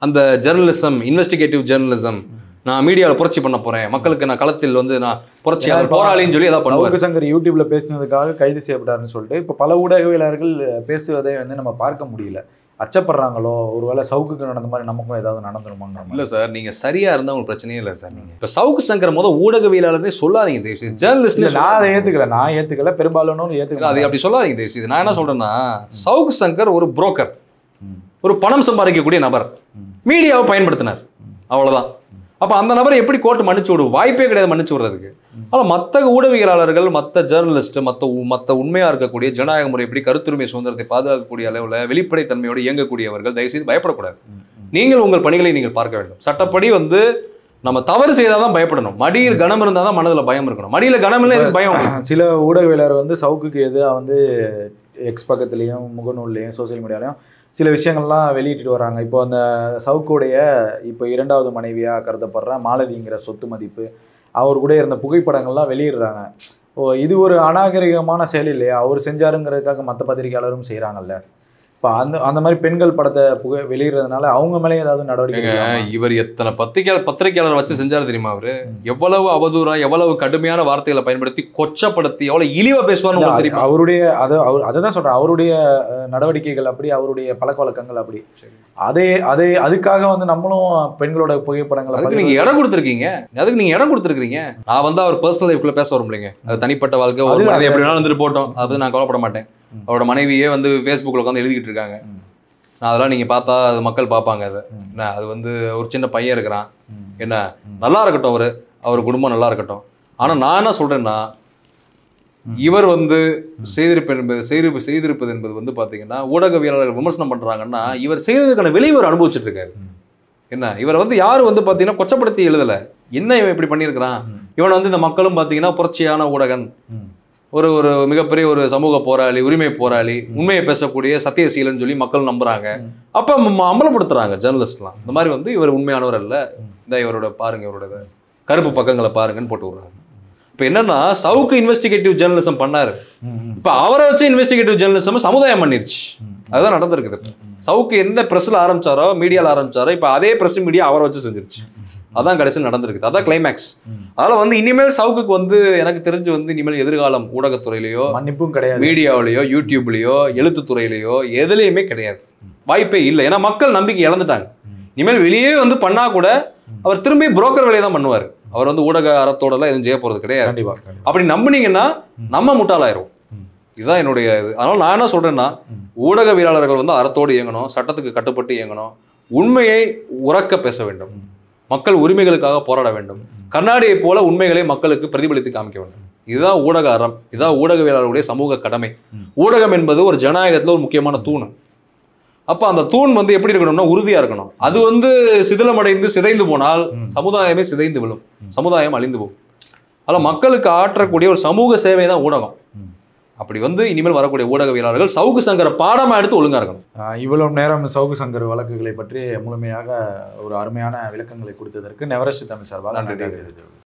அந்த ஜெர்னலிசம், இன்வெஸ்டிகேட்டிவ் ஜெர்னலிசம், நான் மீடியாவில் புரட்சி பண்ண போகிறேன், மக்களுக்கு நான் களத்தில் வந்து நான் புரட்சியாளர் போராளின்னு சொல்லி ஏதாவது பண்ணுவார். சவுக்கு சங்கர் யூடியூப்ல பேசினதுக்காக கைது செய்யப்பட்டாருன்னு சொல்லிட்டு இப்போ பல ஊடகவியலாளர்கள் பேசுவதை வந்து நம்ம பார்க்க முடியல. அச்சப்படுறாங்களோ, ஒருவேளை சவுக்குக்கு நடந்த மாதிரி நமக்கும் ஏதாவது நடந்துருமாங்க? இல்லை சார், நீங்கள் சரியாக இருந்தால் உங்களுக்கு பிரச்சனையே இல்லை சார். நீங்கள் இப்போ சவுக்கு சங்கர் ஊடகவியலாளரே சொல்லாதீங்க தயவுசெய்து. ஜேர்னலிஸ்ட் நான் அதை ஏற்றுக்கல, பெரும்பாலும் ஏற்றுக்கல. அது அப்படி சொல்லாதீங்க தயவுசெய்து. நான் என்ன சொல்கிறேன்னா, சவுக்கு சங்கர் ஒரு புரோக்கர், ஒரு பணம் சம்பாதிக்கக்கூடிய நபர், மீடியாவை பயன்படுத்தினார், அவ்வளோதான். அப்போ அந்த நபரை எப்படி கோர்ட்டு மன்னிச்சு விடும்? வாய்ப்பே கிடையாது மன்னிச்சு விடுறதுக்கு. ஆனால் மற்ற ஊடகவியலாளர்கள், மற்ற ஜேர்னலிஸ்ட், மற்ற உண்மையாக இருக்கக்கூடிய ஜனநாயக முறைப்படி கருத்துரிமை சுதந்திரத்தை பாதுகாக்கக்கூடிய அளவில் வெளிப்படைத்தன்மையோடு இயங்கக்கூடியவர்கள் தயவுசெய்து பயப்படக்கூடாது. நீங்கள் உங்கள் பணிகளை நீங்கள் பார்க்க வேண்டும். சட்டப்படி வந்து நம்ம தவறு செய்தால் தான் பயப்படணும். மடியில் கனம் இருந்தால் தான் மனதில் பயம் இருக்கணும். மடியில் கனம் இல்லை, பயம். சில ஊடகவியலாளர் வந்து சவுக்குக்கு எதிராக வந்து எக்ஸ் பக்கத்துலேயும் முகநூல்லையும் சோசியல் மீடியாலையும் சில விஷயங்கள்லாம் வெளியிட்டு வராங்க. இப்போ அந்த சவுக்குடைய இப்போ 2வது மனைவியாக கருதப்படுற மாலதிங்கிற சொத்து மதிப்பு, அவர் கூட இருந்த புகைப்படங்கள்லாம் வெளியிடுறாங்க. இது ஒரு அநாகரிகமான செயல் இல்லையா? அவர் செஞ்சாருங்கிறதுக்காக மற்ற பத்திரிகையாளரும் செய்கிறாங்கல்ல. இப்போ அந்த மாதிரி பெண்கள் படத்தை வெளியிடுறதுனால அவங்க மேலே ஏதாவது நடவடிக்கை? இவர் எத்தனை பத்திரிகையாளர் வச்சு செஞ்சாரு தெரியுமா? அவரு எவ்வளவு அவதூறா, எவ்வளவு கடுமையான வார்த்தைகளை பயன்படுத்தி கொச்சப்படுத்தி எவ்வளவு இழிவா பேசுவார்னு தெரியுமா? அவருடைய அதை தான் சொல்றேன், அவருடைய நடவடிக்கைகள் அப்படி, அவருடைய பழக்க வழக்கங்கள் அப்படி. அதுக்காக வந்து நம்மளும் பெண்களோட புகைப்படங்களை அதுக்கு நீங்க இடம் கொடுத்துருக்கீங்க. அதுக்கு நீங்க இடம் கொடுத்துருக்கீங்க. நான் வந்து அவர் பர்சனல் லைஃப்ல பேச வரும் இல்லைங்க, அது தனிப்பட்ட வாழ்க்கை, எப்படி வேணாலும் வந்துட்டு போட்டோம், அது நான் கவலைப்பட மாட்டேன். அவரோட மனைவியே வந்து ஃபேஸ்புக்கில் உட்காந்து எழுதிக்கிட்டு இருக்காங்க. நான் அதெல்லாம் நீங்கள் பார்த்தா அது மக்கள் பார்ப்பாங்க. அது என்ன, அது வந்து ஒரு சின்ன பையன் இருக்கிறான், என்ன நல்லா இருக்கட்டும், அவர் குடும்பம் நல்லா இருக்கட்டும். ஆனால் நான் என்ன சொல்கிறேன்னா, இவர் வந்து செய்திருப்பது என்பது வந்து பார்த்தீங்கன்னா ஊடகவியலாளர்கள் விமர்சனம் பண்ணுறாங்கன்னா இவர் செய்ததுக்கான விளைவு அனுபவிச்சுட்டு இருக்காரு. என்ன இவரை வந்து யாரும் வந்து பார்த்தீங்கன்னா கொச்சப்படுத்தி எழுதலை. என்ன இவன் இப்படி பண்ணியிருக்கிறான், இவன் வந்து இந்த மக்களும் பார்த்தீங்கன்னா புரட்சியான ஊடகன், ஒரு ஒரு மிகப்பெரிய ஒரு சமூக போராளி, உரிமை போராளி, உண்மையை பேசக்கூடிய சத்தியசீலன்னு சொல்லி மக்கள் நம்புறாங்க. அப்போ அமலப்படுத்துறாங்க ஜேர்னலிஸ்ட்லாம். இந்த மாதிரி வந்து இவர் உண்மையானவர் அல்ல, இந்த இவரோட பாருங்க, இவரோட கருப்பு பக்கங்களை பாருங்கன்னு போட்டு விடுறாங்க. இப்போ என்னன்னா சவுக்கு இன்வெஸ்டிகேட்டிவ் ஜேர்னலிசம் பண்ணாரு, இப்போ அவரை வச்சு இன்வெஸ்டிகேட்டிவ் ஜேர்னலிசம் சமுதாயம் பண்ணிருச்சு. அதுதான் நடந்திருக்குது. சவுக்கு எந்த பிரஸ்ல ஆரம்பிச்சாரோ, மீடியாவில் ஆரம்பிச்சாரோ, இப்போ அதே பிரஸ் மீடியா அவரை வச்சு செஞ்சிருச்சு. அதான் கடைசியில் நடந்திருக்குது. அதான் கிளைமேக்ஸ். அதனால வந்து இனிமேல் சவுக்குக்கு வந்து எனக்கு தெரிஞ்சு வந்து இனிமேல் எதிர்காலம் ஊடகத்துறையிலையோ, மன்னிப்பும் கிடையாது, மீடியாவிலையோ, யூடியூப்லையோ, எழுத்துத்துறையிலையோ எதுலையுமே கிடையாது, வாய்ப்பே இல்லை. ஏன்னா மக்கள் நம்பிக்கை இழந்துட்டாங்க. இனிமேல் வெளியே வந்து பண்ணா கூட அவர் திரும்பி புரோக்கர் வேலையை தான் பண்ணுவார். அவர் வந்து ஊடக அறத்தோடலாம் எதுவும் செய்ய போறது கிடையாது. அப்படி நம்பினீங்கன்னா நம்ம முட்டாளாயிரும். இதுதான் என்னுடைய இது. அதனால நான் என்ன சொல்றேன்னா, ஊடகவியலாளர்கள் வந்து அறத்தோடு இயங்கணும், சட்டத்துக்கு கட்டுப்பட்டு இயங்கணும், உண்மையை உறக்க பேச வேண்டும், மக்கள் உரிமைகளுக்காக போராட வேண்டும், கண்ணாடியை போல உண்மைகளை மக்களுக்கு பிரதிபலித்து காமிக்க வேண்டும். இதுதான் ஊடக அறம், இதுதான் ஊடகவியலாளருடைய சமூக கடமை. ஊடகம் என்பது ஒரு ஜனநாயகத்துல ஒரு முக்கியமான தூண். அப்ப அந்த தூண் வந்து எப்படி இருக்கணும்னா உறுதியா இருக்கணும். அது வந்து சிதிலமடைந்து சிதைந்து போனால் சமுதாயமே சிதைந்து விழும், சமுதாயம் அழிந்து போகும். அதில் மக்களுக்கு ஆற்றக்கூடிய ஒரு சமூக சேவை தான் ஊடகம். அப்படி வந்து இனிமேல் வரக்கூடிய ஊடகவியலாளர்கள் சவுக்கு சங்கரை பாடமா எடுத்து ஒழுங்கா இருக்கணும். இவ்வளவு நேரம் சவுக்கு சங்கர் வழக்குகளை பற்றி முழுமையாக ஒரு அருமையான விளக்கங்களை கொடுத்ததற்கு நெவரெஸ்ட் தமிழ் சார்பாக நன்றி.